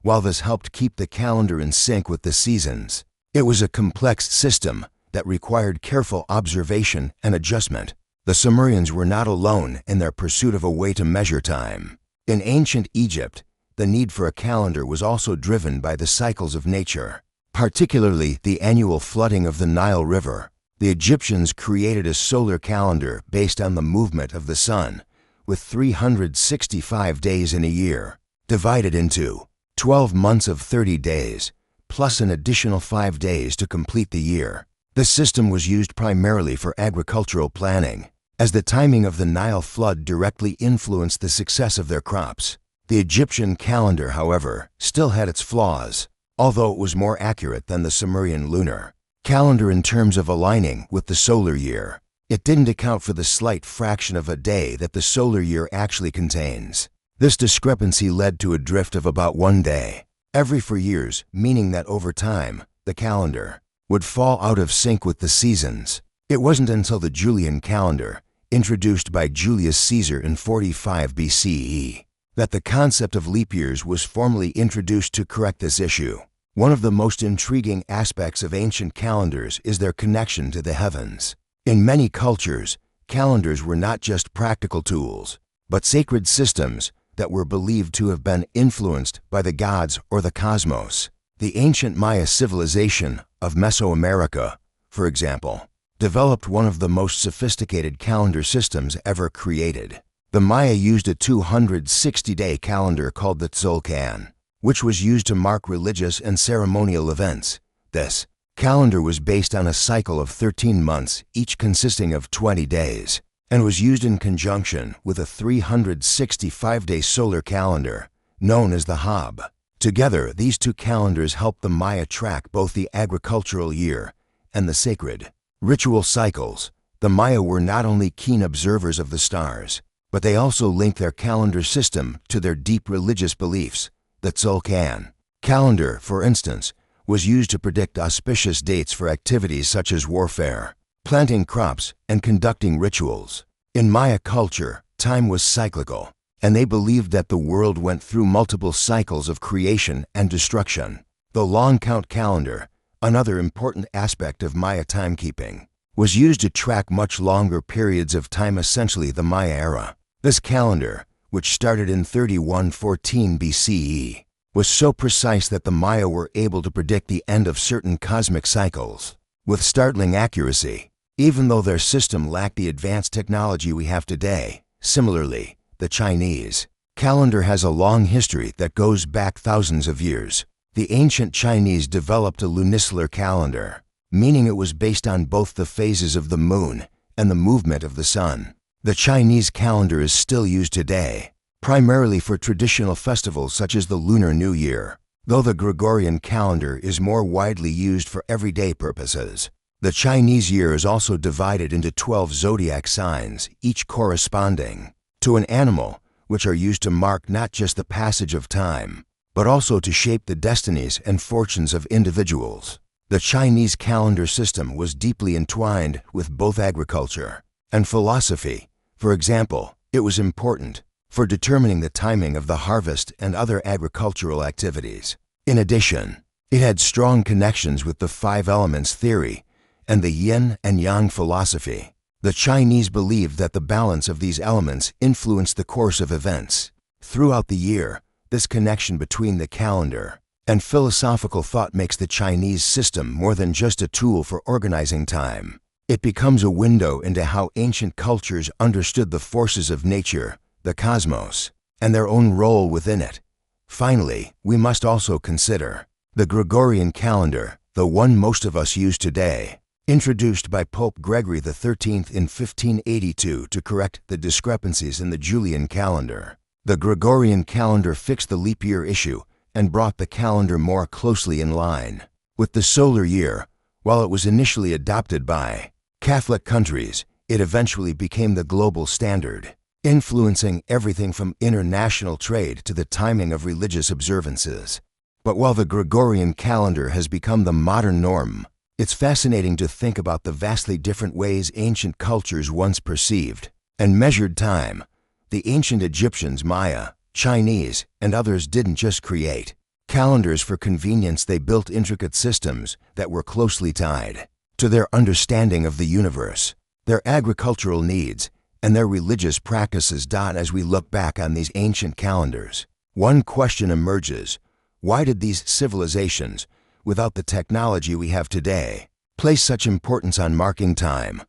[SPEAKER 1] While this helped keep the calendar in sync with the seasons, it was a complex system that required careful observation and adjustment. The Sumerians were not alone in their pursuit of a way to measure time. In ancient Egypt, the need for a calendar was also driven by the cycles of nature, particularly the annual flooding of the Nile River. The Egyptians created a solar calendar based on the movement of the sun, with 365 days in a year, divided into 12 months of 30 days, plus an additional 5 days to complete the year. This system was used primarily for agricultural planning, as the timing of the Nile flood directly influenced the success of their crops. The Egyptian calendar, however, still had its flaws, although it was more accurate than the Sumerian lunar calendar in terms of aligning with the solar year. It didn't account for the slight fraction of a day that the solar year actually contains. This discrepancy led to a drift of about 1 day every 4 years, meaning that over time, the calendar would fall out of sync with the seasons. It wasn't until the Julian calendar, introduced by Julius Caesar in 45 BCE, that the concept of leap years was formally introduced to correct this issue. One of the most intriguing aspects of ancient calendars is their connection to the heavens. In many cultures, calendars were not just practical tools, but sacred systems that were believed to have been influenced by the gods or the cosmos. The ancient Maya civilization of Mesoamerica, for example, developed one of the most sophisticated calendar systems ever created. The Maya used a 260-day calendar called the Tzolk'in, which was used to mark religious and ceremonial events. This calendar was based on a cycle of 13 months, each consisting of 20 days, and was used in conjunction with a 365-day solar calendar, known as the Hab. Together, these two calendars helped the Maya track both the agricultural year and the sacred ritual cycles. The Maya were not only keen observers of the stars, but they also linked their calendar system to their deep religious beliefs. The Tzolk'in calendar, for instance, was used to predict auspicious dates for activities such as warfare, planting crops, and conducting rituals. In Maya culture, time was cyclical, and they believed that the world went through multiple cycles of creation and destruction. The long count calendar, another important aspect of Maya timekeeping, was used to track much longer periods of time, essentially the Maya era. This calendar, which started in 3114 BCE, was so precise that the Maya were able to predict the end of certain cosmic cycles with startling accuracy, even though their system lacked the advanced technology we have today. Similarly, the Chinese calendar has a long history that goes back thousands of years. The ancient Chinese developed a lunisolar calendar, meaning it was based on both the phases of the moon and the movement of the sun. The Chinese calendar is still used today, primarily for traditional festivals such as the Lunar New Year, though the Gregorian calendar is more widely used for everyday purposes. The Chinese year is also divided into 12 zodiac signs, each corresponding to an animal, which are used to mark not just the passage of time, but also to shape the destinies and fortunes of individuals. The Chinese calendar system was deeply entwined with both agriculture and philosophy. For example, it was important for determining the timing of the harvest and other agricultural activities. In addition, it had strong connections with the 5 elements theory and the yin and yang philosophy. The Chinese believed that the balance of these elements influenced the course of events. Throughout the year, this connection between the calendar and philosophical thought makes the Chinese system more than just a tool for organizing time. It becomes a window into how ancient cultures understood the forces of nature, the cosmos, and their own role within it. Finally, we must also consider the Gregorian calendar, the one most of us use today. Introduced by Pope Gregory XIII in 1582 to correct the discrepancies in the Julian calendar. The Gregorian calendar fixed the leap year issue and brought the calendar more closely in line with the solar year. While it was initially adopted by Catholic countries, it eventually became the global standard, influencing everything from international trade to the timing of religious observances. But while the Gregorian calendar has become the modern norm, it's fascinating to think about the vastly different ways ancient cultures once perceived and measured time. The ancient Egyptians, Maya, Chinese, and others didn't just create calendars for convenience. They built intricate systems that were closely tied to their understanding of the universe, their agricultural needs, and their religious practices. As we look back on these ancient calendars, one question emerges: why did these civilizations, without the technology we have today, place such importance on marking time?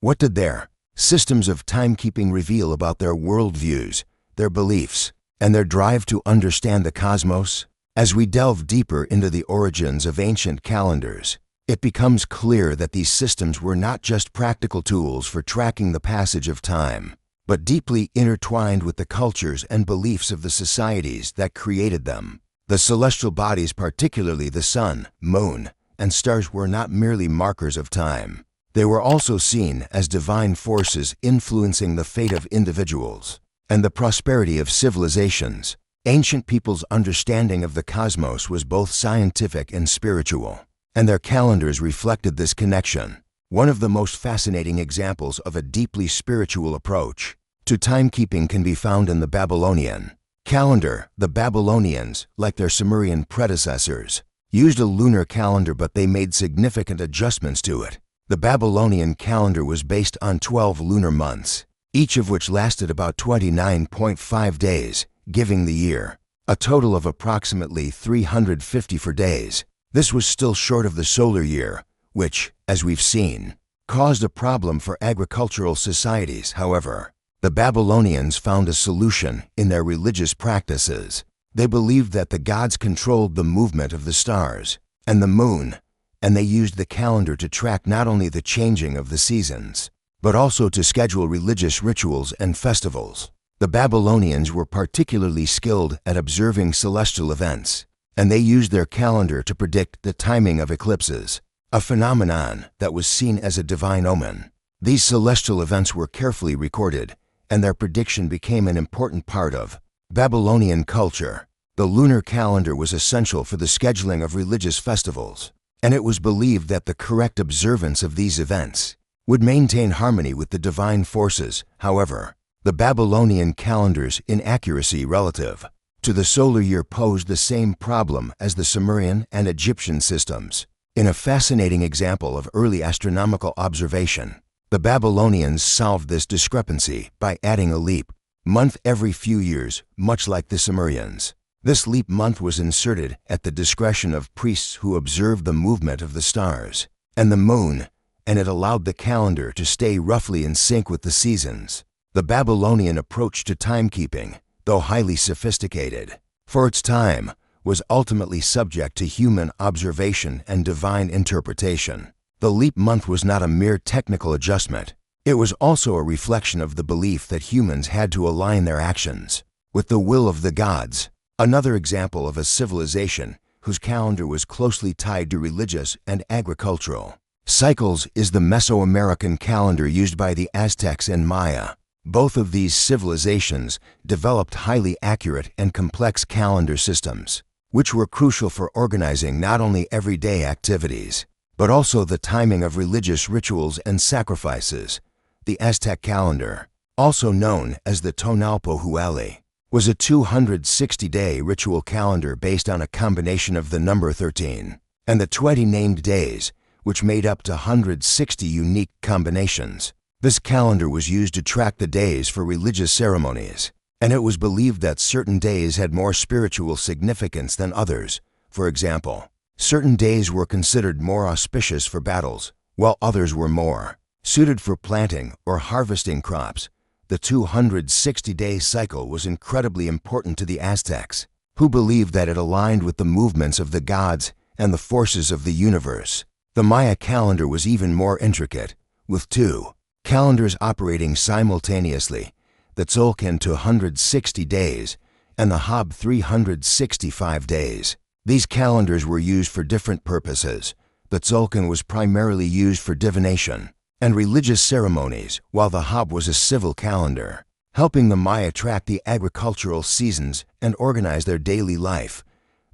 [SPEAKER 1] What did their systems of timekeeping reveal about their worldviews, their beliefs, and their drive to understand the cosmos? As we delve deeper into the origins of ancient calendars, it becomes clear that these systems were not just practical tools for tracking the passage of time, but deeply intertwined with the cultures and beliefs of the societies that created them. The celestial bodies, particularly the sun, moon, and stars, were not merely markers of time. They were also seen as divine forces influencing the fate of individuals and the prosperity of civilizations. Ancient people's understanding of the cosmos was both scientific and spiritual, and their calendars reflected this connection. One of the most fascinating examples of a deeply spiritual approach to timekeeping can be found in the Babylonian calendar. The Babylonians, like their Sumerian predecessors, used a lunar calendar, but they made significant adjustments to it. The Babylonian calendar was based on 12 lunar months, each of which lasted about 29.5 days, giving the year a total of approximately 354 days. This was still short of the solar year, which, as we've seen, caused a problem for agricultural societies. However, the Babylonians found a solution in their religious practices. They believed that the gods controlled the movement of the stars and the moon, and they used the calendar to track not only the changing of the seasons, but also to schedule religious rituals and festivals. The Babylonians were particularly skilled at observing celestial events, and they used their calendar to predict the timing of eclipses, a phenomenon that was seen as a divine omen. These celestial events were carefully recorded, and their prediction became an important part of Babylonian culture. The lunar calendar was essential for the scheduling of religious festivals, and it was believed that the correct observance of these events would maintain harmony with the divine forces. However, the Babylonian calendar's inaccuracy relative to the solar year posed the same problem as the Sumerian and Egyptian systems. In a fascinating example of early astronomical observation, the Babylonians solved this discrepancy by adding a leap month every few years, much like the Sumerians. This leap month was inserted at the discretion of priests who observed the movement of the stars and the moon, and it allowed the calendar to stay roughly in sync with the seasons. The Babylonian approach to timekeeping, though highly sophisticated for its time, was ultimately subject to human observation and divine interpretation. The leap month was not a mere technical adjustment. It was also a reflection of the belief that humans had to align their actions with the will of the gods. Another example of a civilization whose calendar was closely tied to religious and agricultural cycles is the Mesoamerican calendar used by the Aztecs and Maya. Both of these civilizations developed highly accurate and complex calendar systems, which were crucial for organizing not only everyday activities, but also the timing of religious rituals and sacrifices. The Aztec calendar, also known as the Tonalpohualli, was a 260-day ritual calendar based on a combination of the number 13 and the 20 named days, which made up to 160 unique combinations. This calendar was used to track the days for religious ceremonies, and it was believed that certain days had more spiritual significance than others. For example, certain days were considered more auspicious for battles, while others were more suited for planting or harvesting crops. The 260-day cycle was incredibly important to the Aztecs, who believed that it aligned with the movements of the gods and the forces of the universe. The Maya calendar was even more intricate, with two calendars operating simultaneously, the Tzolk'in 260 days and the Hab 365 days. These calendars were used for different purposes. The Tzolk'in was primarily used for divination and religious ceremonies, while the Hab was a civil calendar, helping the Maya track the agricultural seasons and organize their daily life.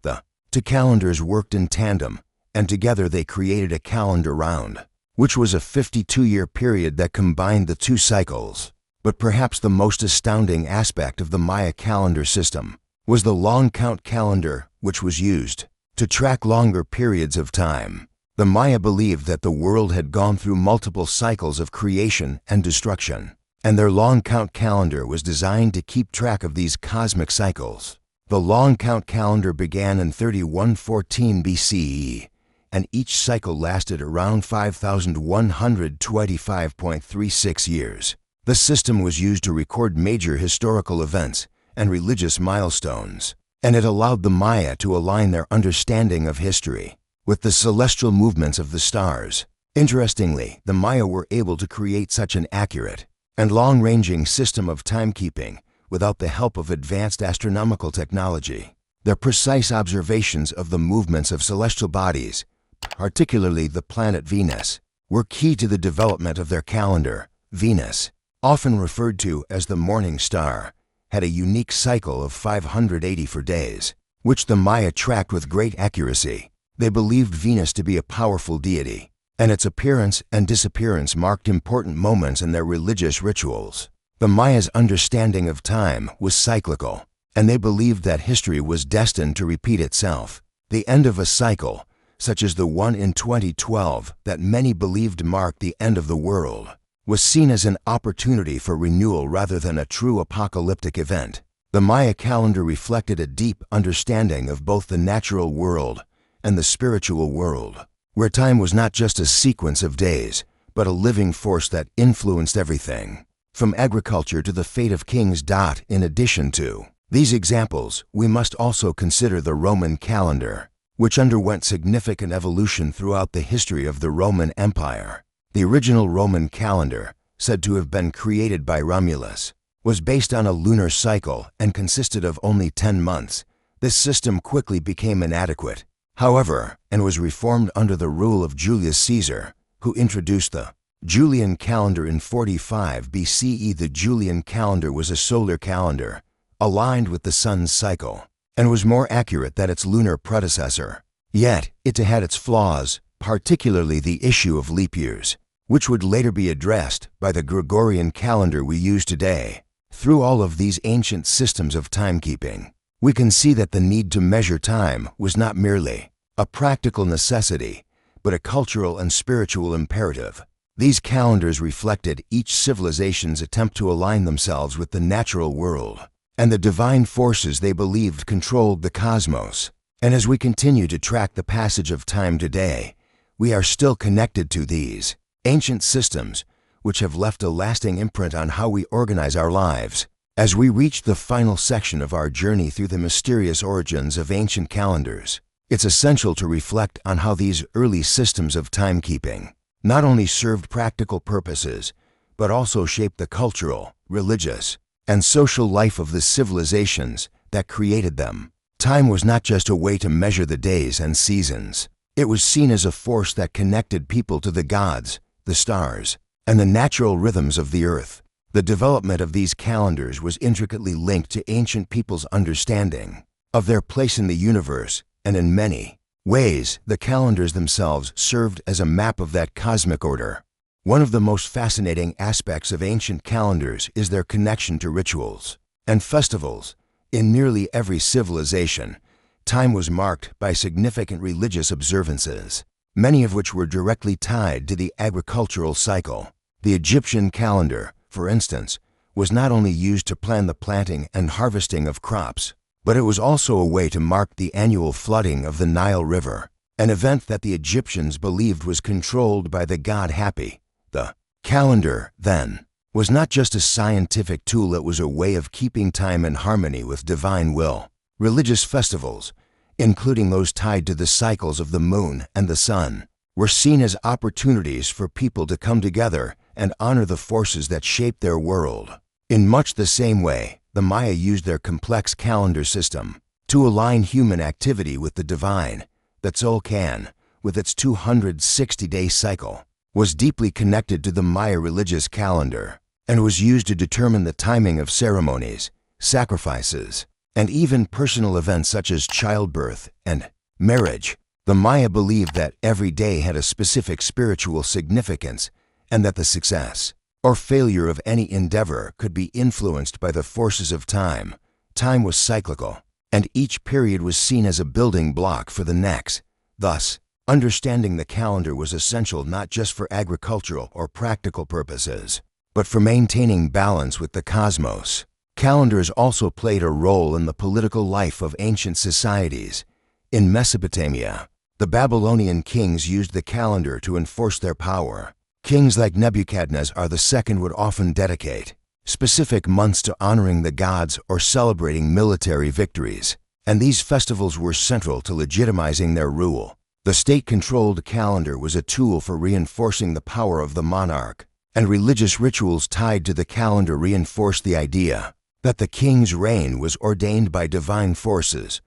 [SPEAKER 1] The two calendars worked in tandem, and together they created a calendar round, which was a 52-year period that combined the two cycles. But perhaps the most astounding aspect of the Maya calendar system was the long count calendar, which was used to track longer periods of time. The Maya believed that the world had gone through multiple cycles of creation and destruction, and their long count calendar was designed to keep track of these cosmic cycles. The long count calendar began in 3114 BCE, and each cycle lasted around 5,125.36 years. The system was used to record major historical events and religious milestones, and it allowed the Maya to align their understanding of history with the celestial movements of the stars. Interestingly, the Maya were able to create such an accurate and long-ranging system of timekeeping without the help of advanced astronomical technology. Their precise observations of the movements of celestial bodies, particularly the planet Venus, were key to the development of their calendar. Venus, often referred to as the morning star, had a unique cycle of 584 days, which the Maya tracked with great accuracy. They believed Venus to be a powerful deity, and its appearance and disappearance marked important moments in their religious rituals. The Maya's understanding of time was cyclical, and they believed that history was destined to repeat itself. The end of a cycle, such as the one in 2012 that many believed marked the end of the world, was seen as an opportunity for renewal rather than a true apocalyptic event. The Maya calendar reflected a deep understanding of both the natural world and the spiritual world, where time was not just a sequence of days, but a living force that influenced everything, from agriculture to the fate of kings. In addition to these examples, we must also consider the Roman calendar, which underwent significant evolution throughout the history of the Roman Empire. The original Roman calendar, said to have been created by Romulus, was based on a lunar cycle and consisted of only 10 months. This system quickly became inadequate, however, and was reformed under the rule of Julius Caesar, who introduced the Julian calendar in 45 BCE. The Julian calendar was a solar calendar, aligned with the sun's cycle, and was more accurate than its lunar predecessor. Yet, it had its flaws, particularly the issue of leap years, which would later be addressed by the Gregorian calendar we use today. Through all of these ancient systems of timekeeping, we can see that the need to measure time was not merely a practical necessity, but a cultural and spiritual imperative. These calendars reflected each civilization's attempt to align themselves with the natural world and the divine forces they believed controlled the cosmos. And as we continue to track the passage of time today, we are still connected to these ancient systems, which have left a lasting imprint on how we organize our lives. As we reach the final section of our journey through the mysterious origins of ancient calendars, it's essential to reflect on how these early systems of timekeeping not only served practical purposes, but also shaped the cultural, religious, and social life of the civilizations that created them. Time was not just a way to measure the days and seasons. It was seen as a force that connected people to the gods, the stars, and the natural rhythms of the earth. The development of these calendars was intricately linked to ancient people's understanding of their place in the universe, and in many ways, the calendars themselves served as a map of that cosmic order. One of the most fascinating aspects of ancient calendars is their connection to rituals and festivals. In nearly every civilization, time was marked by significant religious observances, many of which were directly tied to the agricultural cycle. The Egyptian calendar, for instance, was not only used to plan the planting and harvesting of crops, but it was also a way to mark the annual flooding of the Nile River, an event that the Egyptians believed was controlled by the god Hapi. The calendar, then, was not just a scientific tool, it was a way of keeping time in harmony with divine will. Religious festivals, including those tied to the cycles of the moon and the sun, were seen as opportunities for people to come together and honor the forces that shaped their world. In much the same way, the Maya used their complex calendar system to align human activity with the divine. The Tzolk'in, with its 260-day cycle, was deeply connected to the Maya religious calendar and was used to determine the timing of ceremonies, sacrifices, and even personal events such as childbirth and marriage. The Maya believed that every day had a specific spiritual significance and that the success or failure of any endeavor could be influenced by the forces of time. Time was cyclical, and each period was seen as a building block for the next. Thus, understanding the calendar was essential not just for agricultural or practical purposes, but for maintaining balance with the cosmos. Calendars also played a role in the political life of ancient societies. In Mesopotamia, the Babylonian kings used the calendar to enforce their power. Kings like Nebuchadnezzar II would often dedicate specific months to honoring the gods or celebrating military victories, and these festivals were central to legitimizing their rule. The state-controlled calendar was a tool for reinforcing the power of the monarch, and religious rituals tied to the calendar reinforced the idea that the king's reign was ordained by divine forces.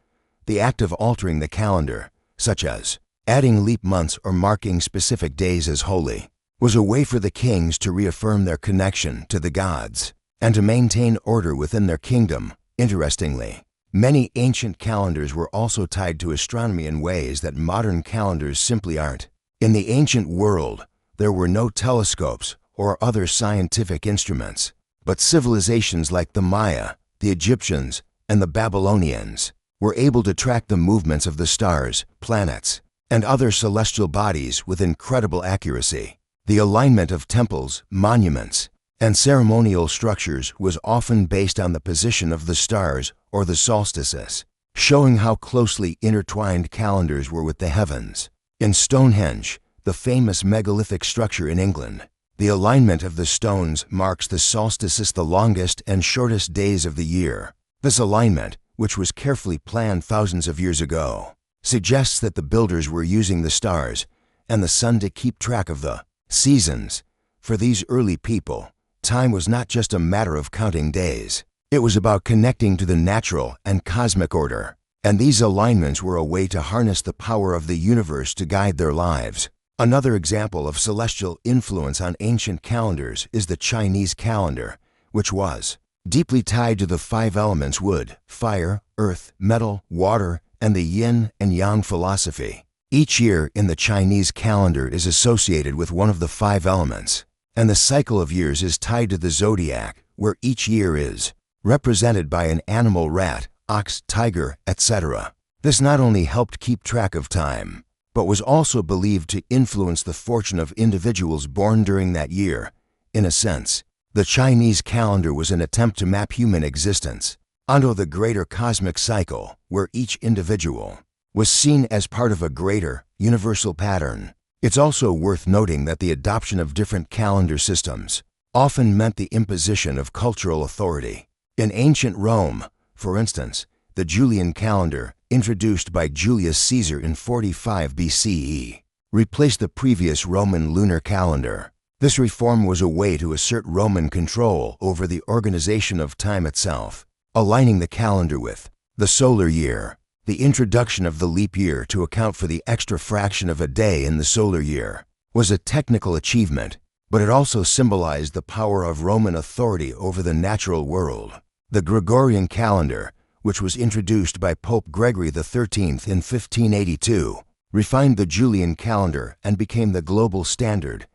[SPEAKER 1] The act of altering the calendar, such as adding leap months or marking specific days as holy, was a way for the kings to reaffirm their connection to the gods and to maintain order within their kingdom. Interestingly, many ancient calendars were also tied to astronomy in ways that modern calendars simply aren't. In the ancient world, there were no telescopes or other scientific instruments, but civilizations like the Maya, the Egyptians, and the Babylonians were able to track the movements of the stars, planets, and other celestial bodies with incredible accuracy. The alignment of temples, monuments, and ceremonial structures was often based on the position of the stars or the solstices, showing how closely intertwined calendars were with the heavens. In Stonehenge, the famous megalithic structure in England, the alignment of the stones marks the solstices, the longest and shortest days of the year. This alignment, which was carefully planned thousands of years ago, suggests that the builders were using the stars and the sun to keep track of the seasons. For these early people, time was not just a matter of counting days. It was about connecting to the natural and cosmic order, and these alignments were a way to harness the power of the universe to guide their lives. Another example of celestial influence on ancient calendars is the Chinese calendar, which was deeply tied to the 5 elements: wood, fire, earth, metal, water, and the yin and yang philosophy. Each year in the Chinese calendar is associated with one of the 5 elements, and the cycle of years is tied to the zodiac, where each year is represented by an animal: rat, ox, tiger, etc. This not only helped keep track of time, but was also believed to influence the fortune of individuals born during that year. In a sense, the Chinese calendar was an attempt to map human existence onto the greater cosmic cycle, where each individual was seen as part of a greater, universal pattern. It's also worth noting that the adoption of different calendar systems often meant the imposition of cultural authority. In ancient Rome, for instance, the Julian calendar, introduced by Julius Caesar in 45 BCE, replaced the previous Roman lunar calendar. This reform was a way to assert Roman control over the organization of time itself, aligning the calendar with the solar year. The introduction of the leap year to account for the extra fraction of a day in the solar year was a technical achievement, but it also symbolized the power of Roman authority over the natural world. The Gregorian calendar, which was introduced by Pope Gregory XIII in 1582, refined the Julian calendar and became the global standard.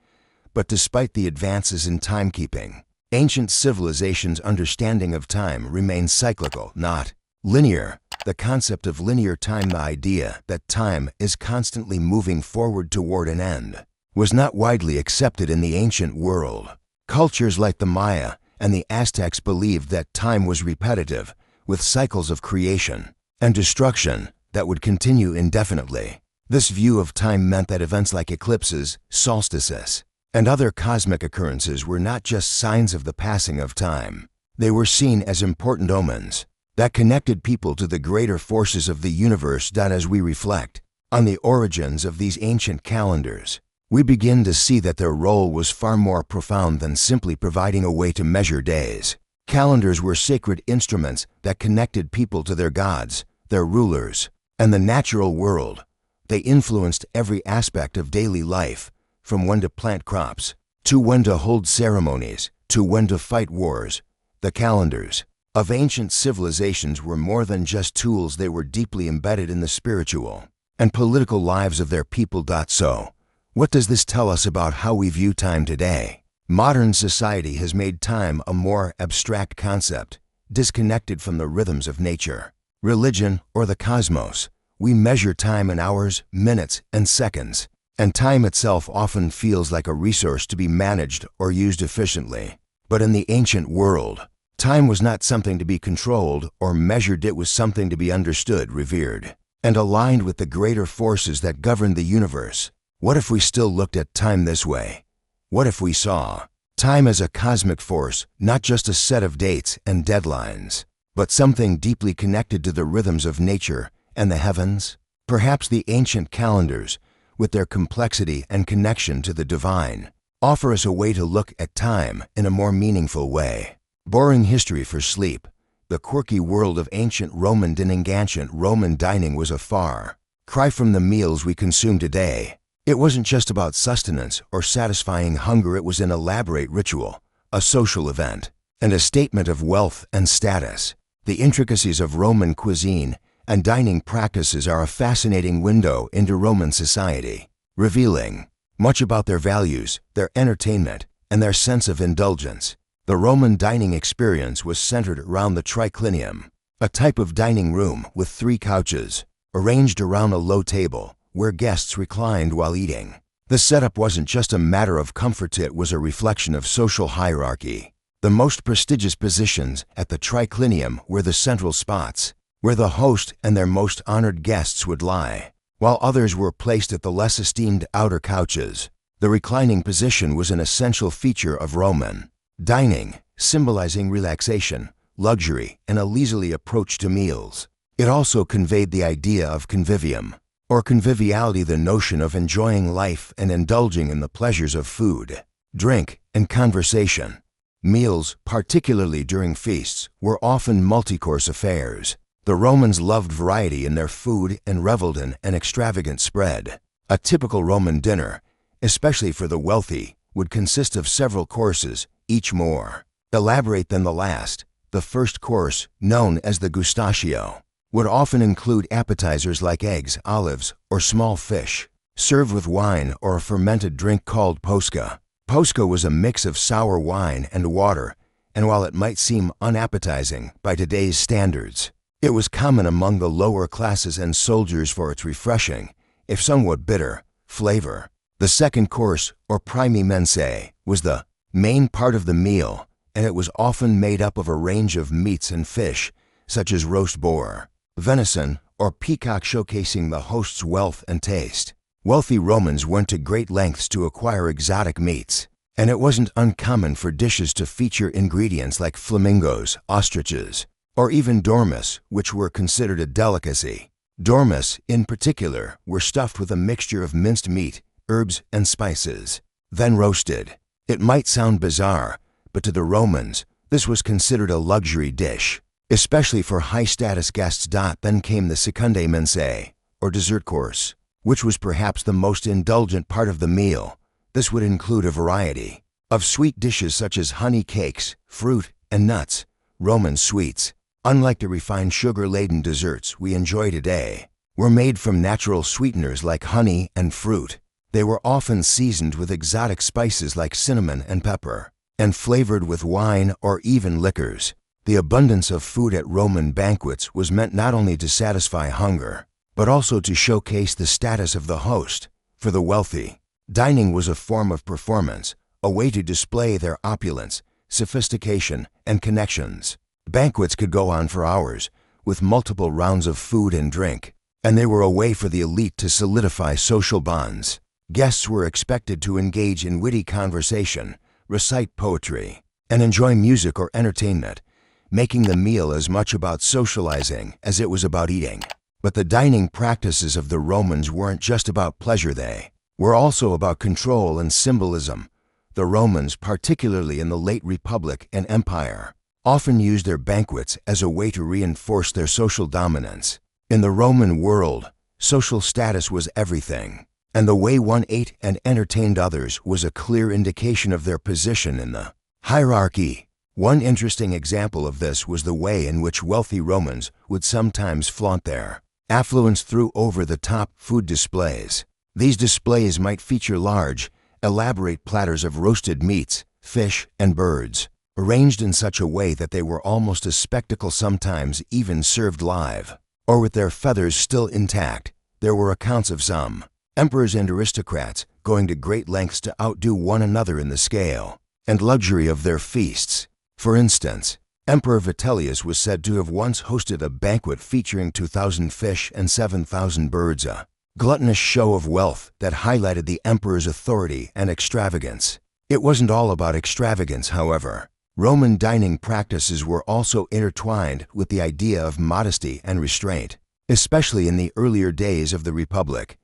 [SPEAKER 1] But despite the advances in timekeeping, ancient civilizations' understanding of time remained cyclical, not linear. The concept of linear time, the idea that time is constantly moving forward toward an end, was not widely accepted in the ancient world. Cultures like the Maya and the Aztecs believed that time was repetitive, with cycles of creation and destruction that would continue indefinitely. This view of time meant that events like eclipses, solstices, and other cosmic occurrences were not just signs of the passing of time. They were seen as important omens that connected people to the greater forces of the universe. As we reflect on the origins of these ancient calendars, we begin to see that their role was far more profound than simply providing a way to measure days. Calendars were sacred instruments that connected people to their gods, their rulers, and the natural world. They influenced every aspect of daily life, from when to plant crops, to when to hold ceremonies, to when to fight wars. The calendars of ancient civilizations were more than just tools. They were deeply embedded in the spiritual and political lives of their people. So, what does this tell us about how we view time today? Modern society has made time a more abstract concept, disconnected from the rhythms of nature, religion, or the cosmos. We measure time in hours, minutes, and seconds, and time itself often feels like a resource to be managed or used efficiently. But in the ancient world, time was not something to be controlled or measured. It was something to be understood, revered, and aligned with the greater forces that governed the universe. What if we still looked at time this way? What if we saw time as a cosmic force, not just a set of dates and deadlines, but something deeply connected to the rhythms of nature and the heavens? Perhaps the ancient calendars, with their complexity and connection to the divine, offer us a way to look at time in a more meaningful way. Boring history for sleep. The quirky world of ancient Roman dining. Ancient Roman dining was a far cry from the meals we consume today. It wasn't just about sustenance or satisfying hunger. It was an elaborate ritual, a social event, and a statement of wealth and status. The intricacies of Roman cuisine and dining practices are a fascinating window into Roman society, revealing much about their values, their entertainment, and their sense of indulgence. The Roman dining experience was centered around the triclinium, a type of dining room with 3 couches, arranged around a low table, where guests reclined while eating. The setup wasn't just a matter of comfort, it was a reflection of social hierarchy. The most prestigious positions at the triclinium were the central spots, where the host and their most honored guests would lie, while others were placed at the less esteemed outer couches. The reclining position was an essential feature of Roman dining, symbolizing relaxation, luxury, and a leisurely approach to meals. It also conveyed the idea of convivium, or conviviality, the notion of enjoying life and indulging in the pleasures of food, drink, and conversation. Meals, particularly during feasts, were often multi-course affairs. The Romans loved variety in their food and reveled in an extravagant spread. A typical Roman dinner, especially for the wealthy, would consist of several courses, each more elaborate than the last. The first course, known as the gustachio, would often include appetizers like eggs, olives, or small fish, served with wine or a fermented drink called posca. Posca was a mix of sour wine and water, and while it might seem unappetizing by today's standards, it was common among the lower classes and soldiers for its refreshing, if somewhat bitter, flavor. The second course, or primi mensae, was the main part of the meal, and it was often made up of a range of meats and fish, such as roast boar, venison, or peacock, showcasing the host's wealth and taste. Wealthy Romans went to great lengths to acquire exotic meats, and it wasn't uncommon for dishes to feature ingredients like flamingos, ostriches, or even dormice, which were considered a delicacy. Dormice, in particular, were stuffed with a mixture of minced meat, herbs, and spices, then roasted. It might sound bizarre, but to the Romans, this was considered a luxury dish, especially for high-status guests. Then came the secundae mensae, or dessert course, which was perhaps the most indulgent part of the meal. This would include a variety of sweet dishes such as honey cakes, fruit, and nuts. Roman sweets, unlike the refined sugar-laden desserts we enjoy today, were made from natural sweeteners like honey and fruit. They were often seasoned with exotic spices like cinnamon and pepper, and flavored with wine or even liquors. The abundance of food at Roman banquets was meant not only to satisfy hunger, but also to showcase the status of the host. For the wealthy, dining was a form of performance, a way to display their opulence, sophistication, and connections. Banquets could go on for hours, with multiple rounds of food and drink, and they were a way for the elite to solidify social bonds. Guests were expected to engage in witty conversation, recite poetry, and enjoy music or entertainment, making the meal as much about socializing as it was about eating. But the dining practices of the Romans weren't just about pleasure, they were also about control and symbolism. The Romans, particularly in the late Republic and Empire, often used their banquets as a way to reinforce their social dominance. In the Roman world, social status was everything, and the way one ate and entertained others was a clear indication of their position in the hierarchy. One interesting example of this was the way in which wealthy Romans would sometimes flaunt their affluence through over-the-top food displays. These displays might feature large, elaborate platters of roasted meats, fish, and birds, arranged in such a way that they were almost a spectacle, sometimes even served live, or with their feathers still intact. There were accounts of some emperors and aristocrats going to great lengths to outdo one another in the scale and luxury of their feasts. For instance, Emperor Vitellius was said to have once hosted a banquet featuring 2,000 fish and 7,000 birds, a gluttonous show of wealth that highlighted the emperor's authority and extravagance. It wasn't all about extravagance, however. Roman dining practices were also intertwined with the idea of modesty and restraint. Especially in the earlier days of the Republic,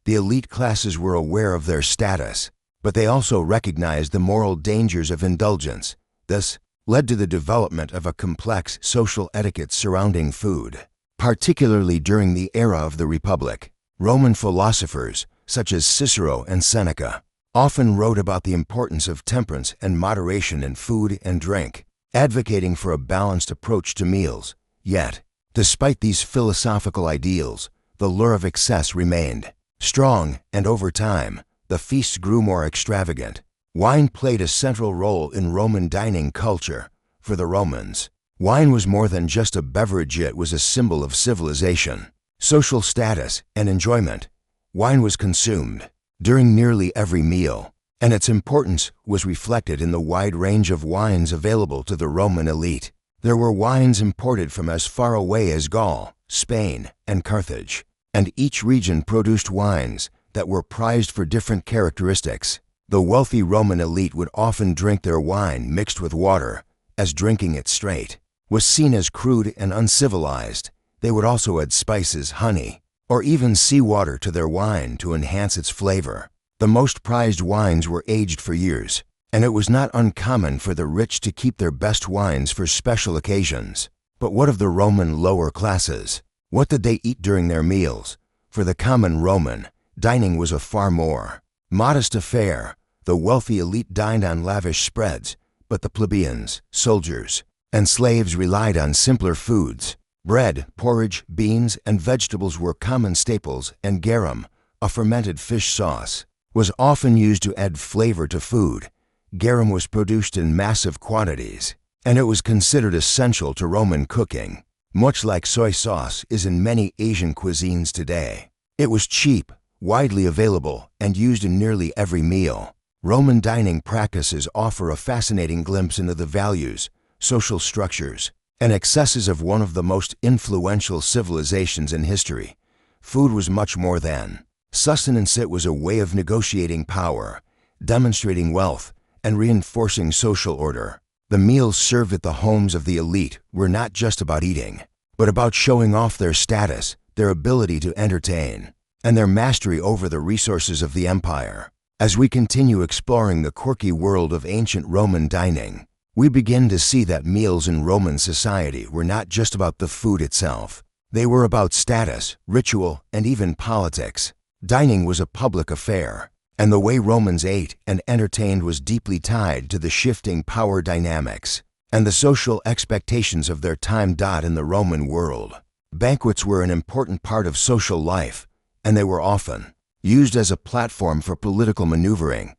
[SPEAKER 1] the elite classes were aware of their status, but they also recognized the moral dangers of indulgence. This led to the development of a complex social etiquette surrounding food. Particularly during the era of the Republic, Roman philosophers, such as Cicero and Seneca, often wrote about the importance of temperance and moderation in food and drink, advocating for a balanced approach to meals. Yet, despite these philosophical ideals, the lure of excess remained strong, and over time, the feasts grew more extravagant. Wine played a central role in Roman dining culture. For the Romans, wine was more than just a beverage, it was a symbol of civilization, social status, and enjoyment. Wine was consumed during nearly every meal, and its importance was reflected in the wide range of wines available to the Roman elite. There were wines imported from as far away as Gaul, Spain, and Carthage, and each region produced wines that were prized for different characteristics. The wealthy Roman elite would often drink their wine mixed with water, as drinking it straight was seen as crude and uncivilized. They would also add spices, honey, or even seawater to their wine to enhance its flavor. The most prized wines were aged for years, and it was not uncommon for the rich to keep their best wines for special occasions. But what of the Roman lower classes? What did they eat during their meals? For the common Roman, dining was a far more modest affair. The wealthy elite dined on lavish spreads, but the plebeians, soldiers, and slaves relied on simpler foods. Bread, porridge, beans, and vegetables were common staples, and garum, a fermented fish sauce, was often used to add flavor to food. Garum was produced in massive quantities, and it was considered essential to Roman cooking, much like soy sauce is in many Asian cuisines today. It was cheap, widely available, and used in nearly every meal. Roman dining practices offer a fascinating glimpse into the values, social structures, and excesses of one of the most influential civilizations in history. Food was much more than sustenance. It was a way of negotiating power, demonstrating wealth, and reinforcing social order. The meals served at the homes of the elite were not just about eating, but about showing off their status, their ability to entertain, and their mastery over the resources of the empire. As we continue exploring the quirky world of ancient Roman dining, we begin to see that meals in Roman society were not just about the food itself. They were about status, ritual, and even politics. Dining was a public affair, and the way Romans ate and entertained was deeply tied to the shifting power dynamics and the social expectations of their time. In the Roman world, banquets were an important part of social life, and they were often used as a platform for political maneuvering.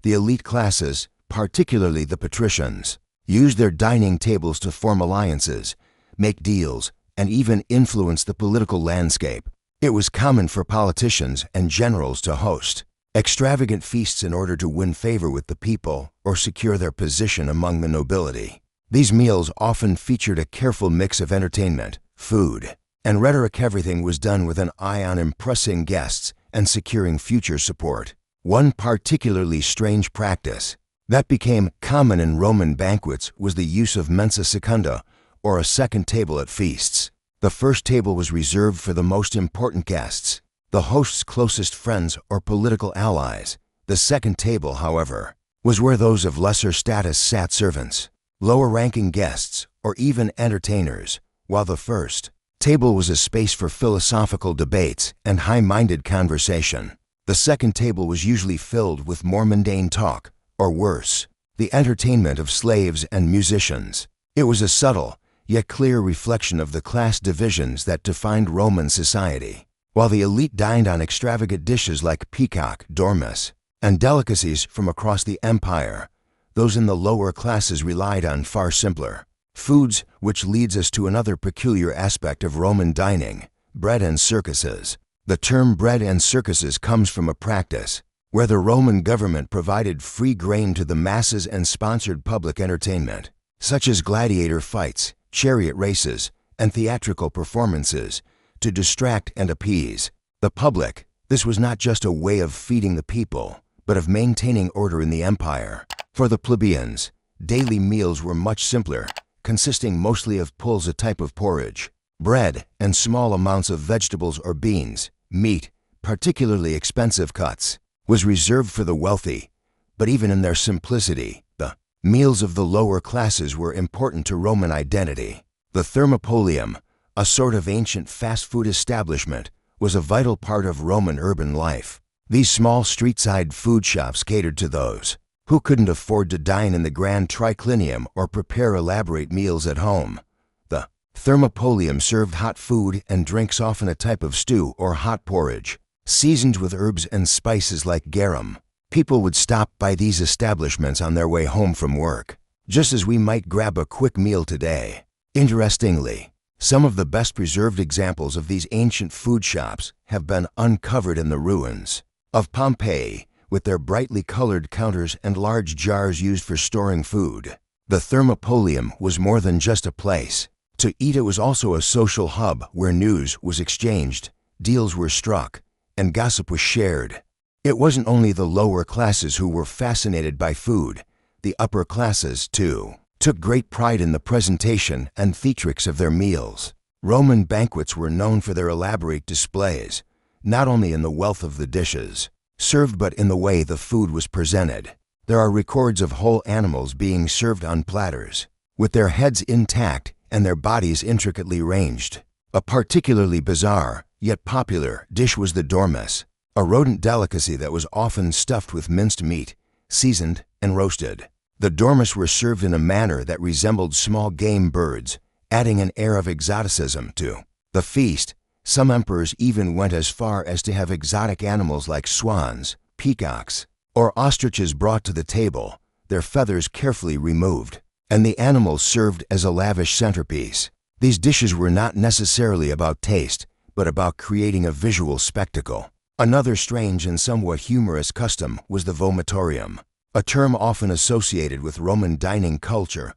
[SPEAKER 1] The elite classes, particularly the patricians, used their dining tables to form alliances, make deals, and even influence the political landscape. It was common for politicians and generals to host extravagant feasts in order to win favor with the people or secure their position among the nobility. These meals often featured a careful mix of entertainment, food, and rhetoric. Everything was done with an eye on impressing guests and securing future support. One particularly strange practice that became common in Roman banquets was the use of mensa secunda, or a second table at feasts. The first table was reserved for the most important guests, the host's closest friends or political allies. The second table, however, was where those of lesser status sat: servants, lower-ranking guests, or even entertainers, while the first table was a space for philosophical debates and high-minded conversation. The second table was usually filled with more mundane talk, or worse, the entertainment of slaves and musicians. It was a subtle, yet clear reflection of the class divisions that defined Roman society. While the elite dined on extravagant dishes like peacock, dormice, and delicacies from across the empire, those in the lower classes relied on far simpler foods, which leads us to another peculiar aspect of Roman dining: bread and circuses. The term bread and circuses comes from a practice where the Roman government provided free grain to the masses and sponsored public entertainment, such as gladiator fights, chariot races, and theatrical performances, to distract and appease the public. This was not just a way of feeding the people, but of maintaining order in the empire. For the plebeians, daily meals were much simpler, consisting mostly of pulse, a type of porridge, bread, and small amounts of vegetables or beans. Meat, particularly expensive cuts, was reserved for the wealthy, but even in their simplicity, the meals of the lower classes were important to Roman identity. The thermopolium, a sort of ancient fast food establishment, was a vital part of Roman urban life. These small street-side food shops catered to those who couldn't afford to dine in the grand triclinium or prepare elaborate meals at home. The thermopolium served hot food and drinks, often a type of stew or hot porridge, seasoned with herbs and spices like garum. People would stop by these establishments on their way home from work, just as we might grab a quick meal today. Interestingly, some of the best preserved examples of these ancient food shops have been uncovered in the ruins of Pompeii, with their brightly colored counters and large jars used for storing food. The thermopolium was more than just a place to eat. It was also a social hub where news was exchanged, deals were struck, and gossip was shared. It wasn't only the lower classes who were fascinated by food. The upper classes, too, took great pride in the presentation and theatrics of their meals. Roman banquets were known for their elaborate displays, not only in the wealth of the dishes served but in the way the food was presented. There are records of whole animals being served on platters, with their heads intact and their bodies intricately ranged. A particularly bizarre, yet popular, dish was the dormice, a rodent delicacy that was often stuffed with minced meat, seasoned and roasted. The dormice were served in a manner that resembled small game birds, adding an air of exoticism to the feast. Some emperors even went as far as to have exotic animals like swans, peacocks, or ostriches brought to the table, their feathers carefully removed, and the animals served as a lavish centerpiece. These dishes were not necessarily about taste, but about creating a visual spectacle. Another strange and somewhat humorous custom was the vomitorium, a term often associated with Roman dining culture,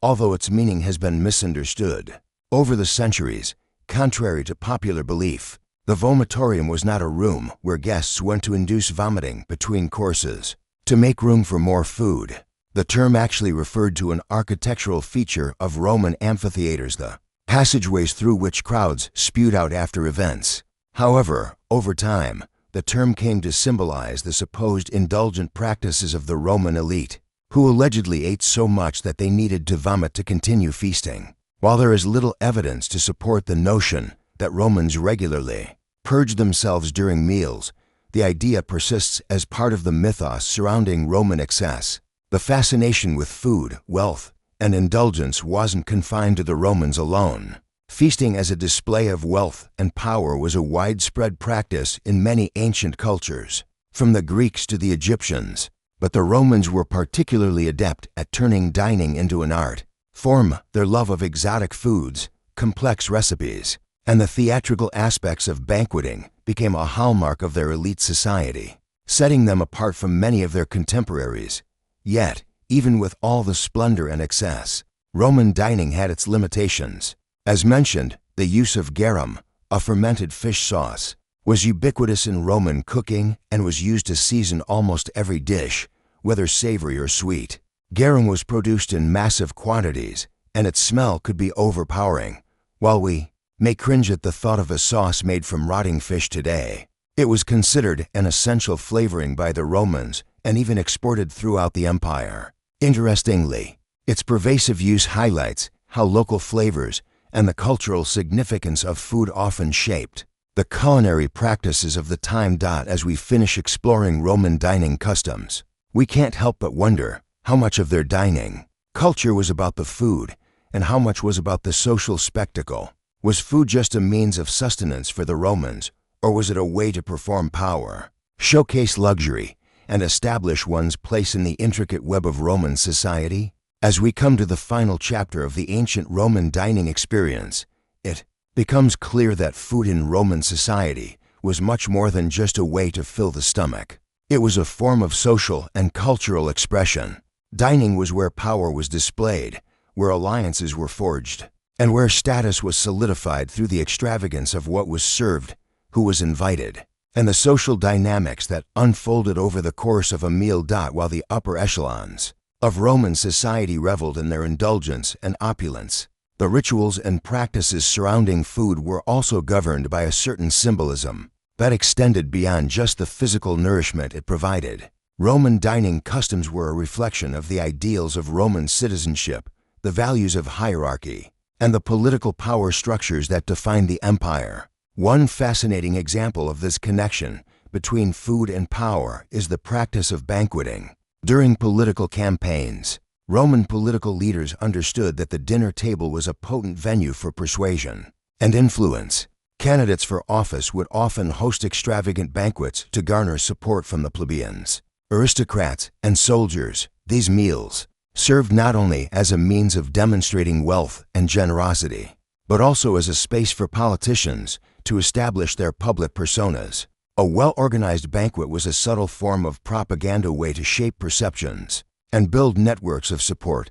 [SPEAKER 1] although its meaning has been misunderstood. Over the centuries, contrary to popular belief, the vomitorium was not a room where guests went to induce vomiting between courses to make room for more food. The term actually referred to an architectural feature of Roman amphitheaters, the passageways through which crowds spewed out after events. However, over time, the term came to symbolize the supposed indulgent practices of the Roman elite, who allegedly ate so much that they needed to vomit to continue feasting. While there is little evidence to support the notion that Romans regularly purged themselves during meals, the idea persists as part of the mythos surrounding Roman excess. The fascination with food, wealth, and indulgence wasn't confined to the Romans alone. Feasting as a display of wealth and power was a widespread practice in many ancient cultures, from the Greeks to the Egyptians. But the Romans were particularly adept at turning dining into an art form. Their love of exotic foods, complex recipes, and the theatrical aspects of banqueting became a hallmark of their elite society, setting them apart from many of their contemporaries. Yet, even with all the splendor and excess, Roman dining had its limitations. As mentioned, the use of garum, a fermented fish sauce, was ubiquitous in Roman cooking and was used to season almost every dish, whether savory or sweet. Garum was produced in massive quantities, and its smell could be overpowering. While we may cringe at the thought of a sauce made from rotting fish today. It was considered an essential flavoring by the Romans and even exported throughout the empire. Interestingly, its pervasive use highlights how local flavors and the cultural significance of food often shaped the culinary practices of the time. As we finish exploring Roman dining customs, we can't help but wonder how much of their dining culture was about the food and how much was about the social spectacle. Was food just a means of sustenance for the Romans, or was it a way to perform power, showcase luxury, and establish one's place in the intricate web of Roman society? As we come to the final chapter of the ancient Roman dining experience, it becomes clear that food in Roman society was much more than just a way to fill the stomach. It was a form of social and cultural expression. Dining was where power was displayed, where alliances were forged, and where status was solidified through the extravagance of what was served, who was invited, and the social dynamics that unfolded over the course of a meal. While the upper echelons of Roman society reveled in their indulgence and opulence, the rituals and practices surrounding food were also governed by a certain symbolism that extended beyond just the physical nourishment it provided. Roman dining customs were a reflection of the ideals of Roman citizenship, the values of hierarchy, and the political power structures that defined the empire. One fascinating example of this connection between food and power is the practice of banqueting. During political campaigns, Roman political leaders understood that the dinner table was a potent venue for persuasion and influence. Candidates for office would often host extravagant banquets to garner support from the plebeians, aristocrats, and soldiers. These meals served not only as a means of demonstrating wealth and generosity, but also as a space for politicians to establish their public personas. A well-organized banquet was a subtle form of propaganda, way to shape perceptions and build networks of support,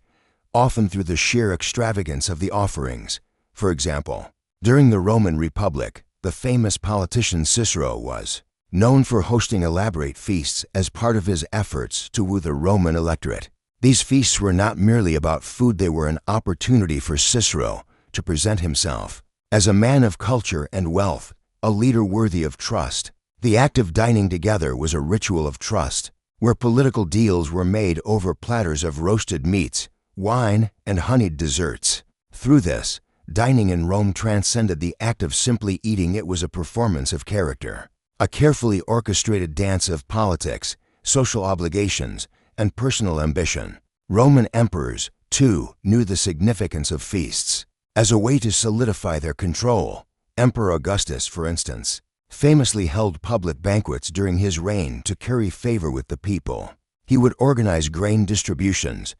[SPEAKER 1] often through the sheer extravagance of the offerings. For example, during the Roman Republic, the famous politician Cicero was known for hosting elaborate feasts as part of his efforts to woo the Roman electorate. These feasts were not merely about food, they were an opportunity for Cicero to present himself as a man of culture and wealth, a leader worthy of trust. The act of dining together was a ritual of trust, where political deals were made over platters of roasted meats, wine, and honeyed desserts. Through this, dining in Rome transcended the act of simply eating. It was a performance of character, a carefully orchestrated dance of politics, social obligations, and personal ambition. Roman emperors, too, knew the significance of feasts as a way to solidify their control. Emperor Augustus, for instance, famously held public banquets during his reign to curry favor with the people. He would organize grain distributions,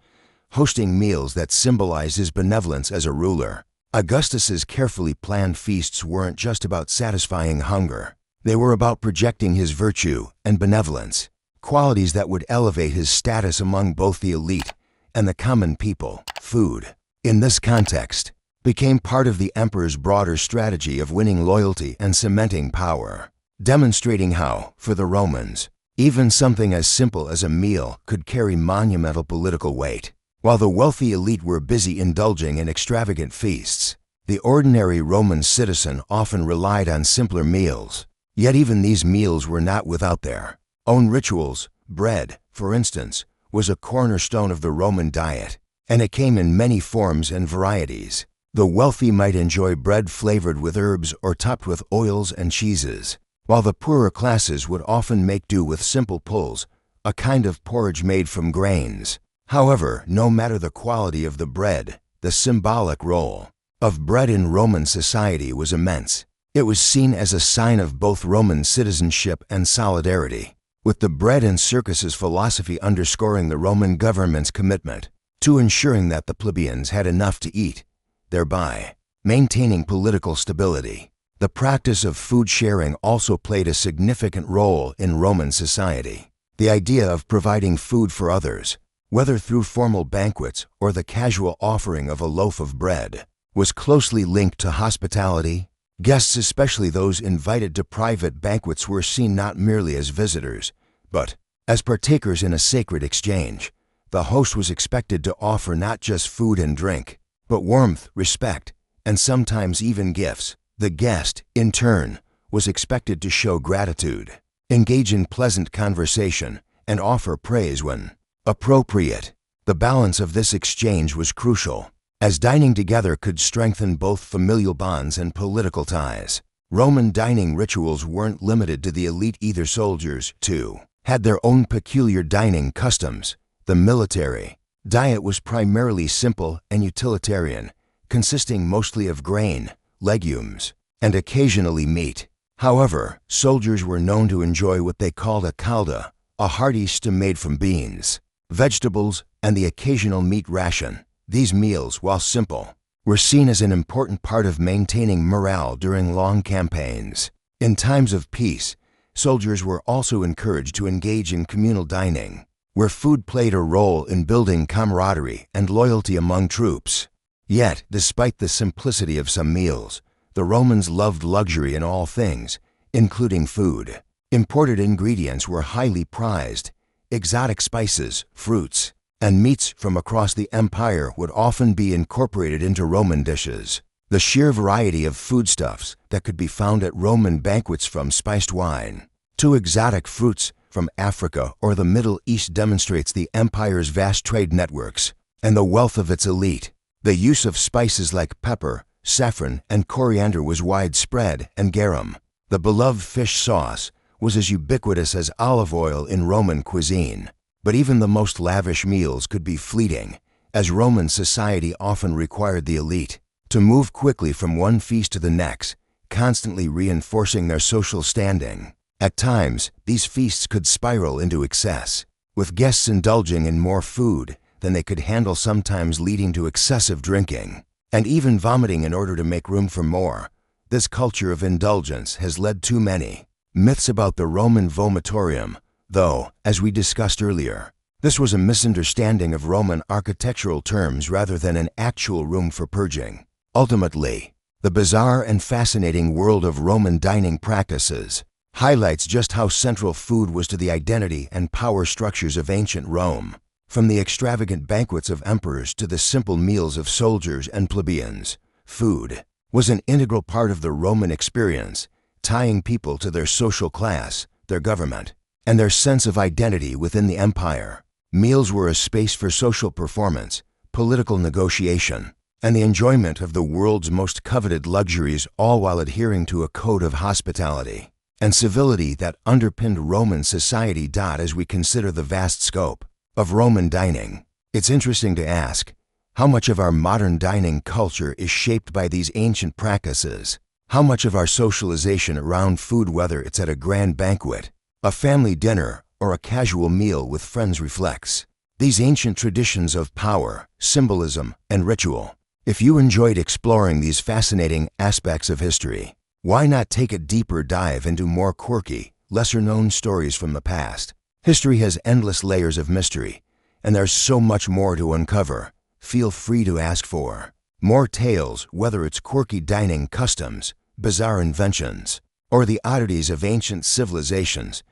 [SPEAKER 1] hosting meals that symbolized his benevolence as a ruler. Augustus's carefully planned feasts weren't just about satisfying hunger. They were about projecting his virtue and benevolence, qualities that would elevate his status among both the elite and the common people. Food, in this context, became part of the emperor's broader strategy of winning loyalty and cementing power, demonstrating how, for the Romans, even something as simple as a meal could carry monumental political weight. While the wealthy elite were busy indulging in extravagant feasts, the ordinary Roman citizen often relied on simpler meals. Yet even these meals were not without their own rituals. Bread, for instance, was a cornerstone of the Roman diet, and it came in many forms and varieties. The wealthy might enjoy bread flavored with herbs or topped with oils and cheeses, while the poorer classes would often make do with simple pulse, a kind of porridge made from grains. However, no matter the quality of the bread, the symbolic role of bread in Roman society was immense. It was seen as a sign of both Roman citizenship and solidarity, with the bread and circuses philosophy underscoring the Roman government's commitment to ensuring that the plebeians had enough to eat, thereby maintaining political stability. The practice of food sharing also played a significant role in Roman society. The idea of providing food for others, whether through formal banquets or the casual offering of a loaf of bread, was closely linked to hospitality. Guests, especially those invited to private banquets, were seen not merely as visitors, but as partakers in a sacred exchange. The host was expected to offer not just food and drink, but warmth, respect, and sometimes even gifts. The guest, in turn, was expected to show gratitude, engage in pleasant conversation, and offer praise when appropriate. The balance of this exchange was crucial, as dining together could strengthen both familial bonds and political ties. Roman dining rituals weren't limited to the elite either. Soldiers, too, had their own peculiar dining customs. The military diet was primarily simple and utilitarian, consisting mostly of grain, legumes, and occasionally meat. However, soldiers were known to enjoy what they called a calda, a hearty stew made from beans, vegetables, and the occasional meat ration. These meals, while simple, were seen as an important part of maintaining morale during long campaigns. In times of peace, soldiers were also encouraged to engage in communal dining, where food played a role in building camaraderie and loyalty among troops. Yet, despite the simplicity of some meals, the Romans loved luxury in all things, including food. Imported ingredients were highly prized. Exotic spices, fruits, and meats from across the empire would often be incorporated into Roman dishes. The sheer variety of foodstuffs that could be found at Roman banquets, from spiced wine to exotic fruits from Africa or the Middle East, demonstrates the empire's vast trade networks and the wealth of its elite. The use of spices like pepper, saffron, and coriander was widespread, and garum, the beloved fish sauce, was as ubiquitous as olive oil in Roman cuisine. But even the most lavish meals could be fleeting, as Roman society often required the elite to move quickly from one feast to the next, constantly reinforcing their social standing. At times, these feasts could spiral into excess, with guests indulging in more food than they could handle, sometimes leading to excessive drinking and even vomiting in order to make room for more. This culture of indulgence has led to many myths about the Roman vomitorium, though, as we discussed earlier, this was a misunderstanding of Roman architectural terms rather than an actual room for purging. Ultimately, the bizarre and fascinating world of Roman dining practices highlights just how central food was to the identity and power structures of ancient Rome. From the extravagant banquets of emperors to the simple meals of soldiers and plebeians, food was an integral part of the Roman experience, tying people to their social class, their government, and their sense of identity within the empire. Meals were a space for social performance, political negotiation, and the enjoyment of the world's most coveted luxuries, all while adhering to a code of hospitality and civility that underpinned Roman society. As we consider the vast scope of Roman dining, it's interesting to ask, how much of our modern dining culture is shaped by these ancient practices? How much of our socialization around food, whether it's at a grand banquet, a family dinner, or a casual meal with friends, reflects these ancient traditions of power, symbolism, and ritual? If you enjoyed exploring these fascinating aspects of history, why not take a deeper dive into more quirky, lesser-known stories from the past? History has endless layers of mystery, and there's so much more to uncover. Feel free to ask for more tales, whether it's quirky dining customs, bizarre inventions, or the oddities of ancient civilizations.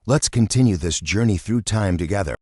[SPEAKER 1] Let's continue this journey through time together.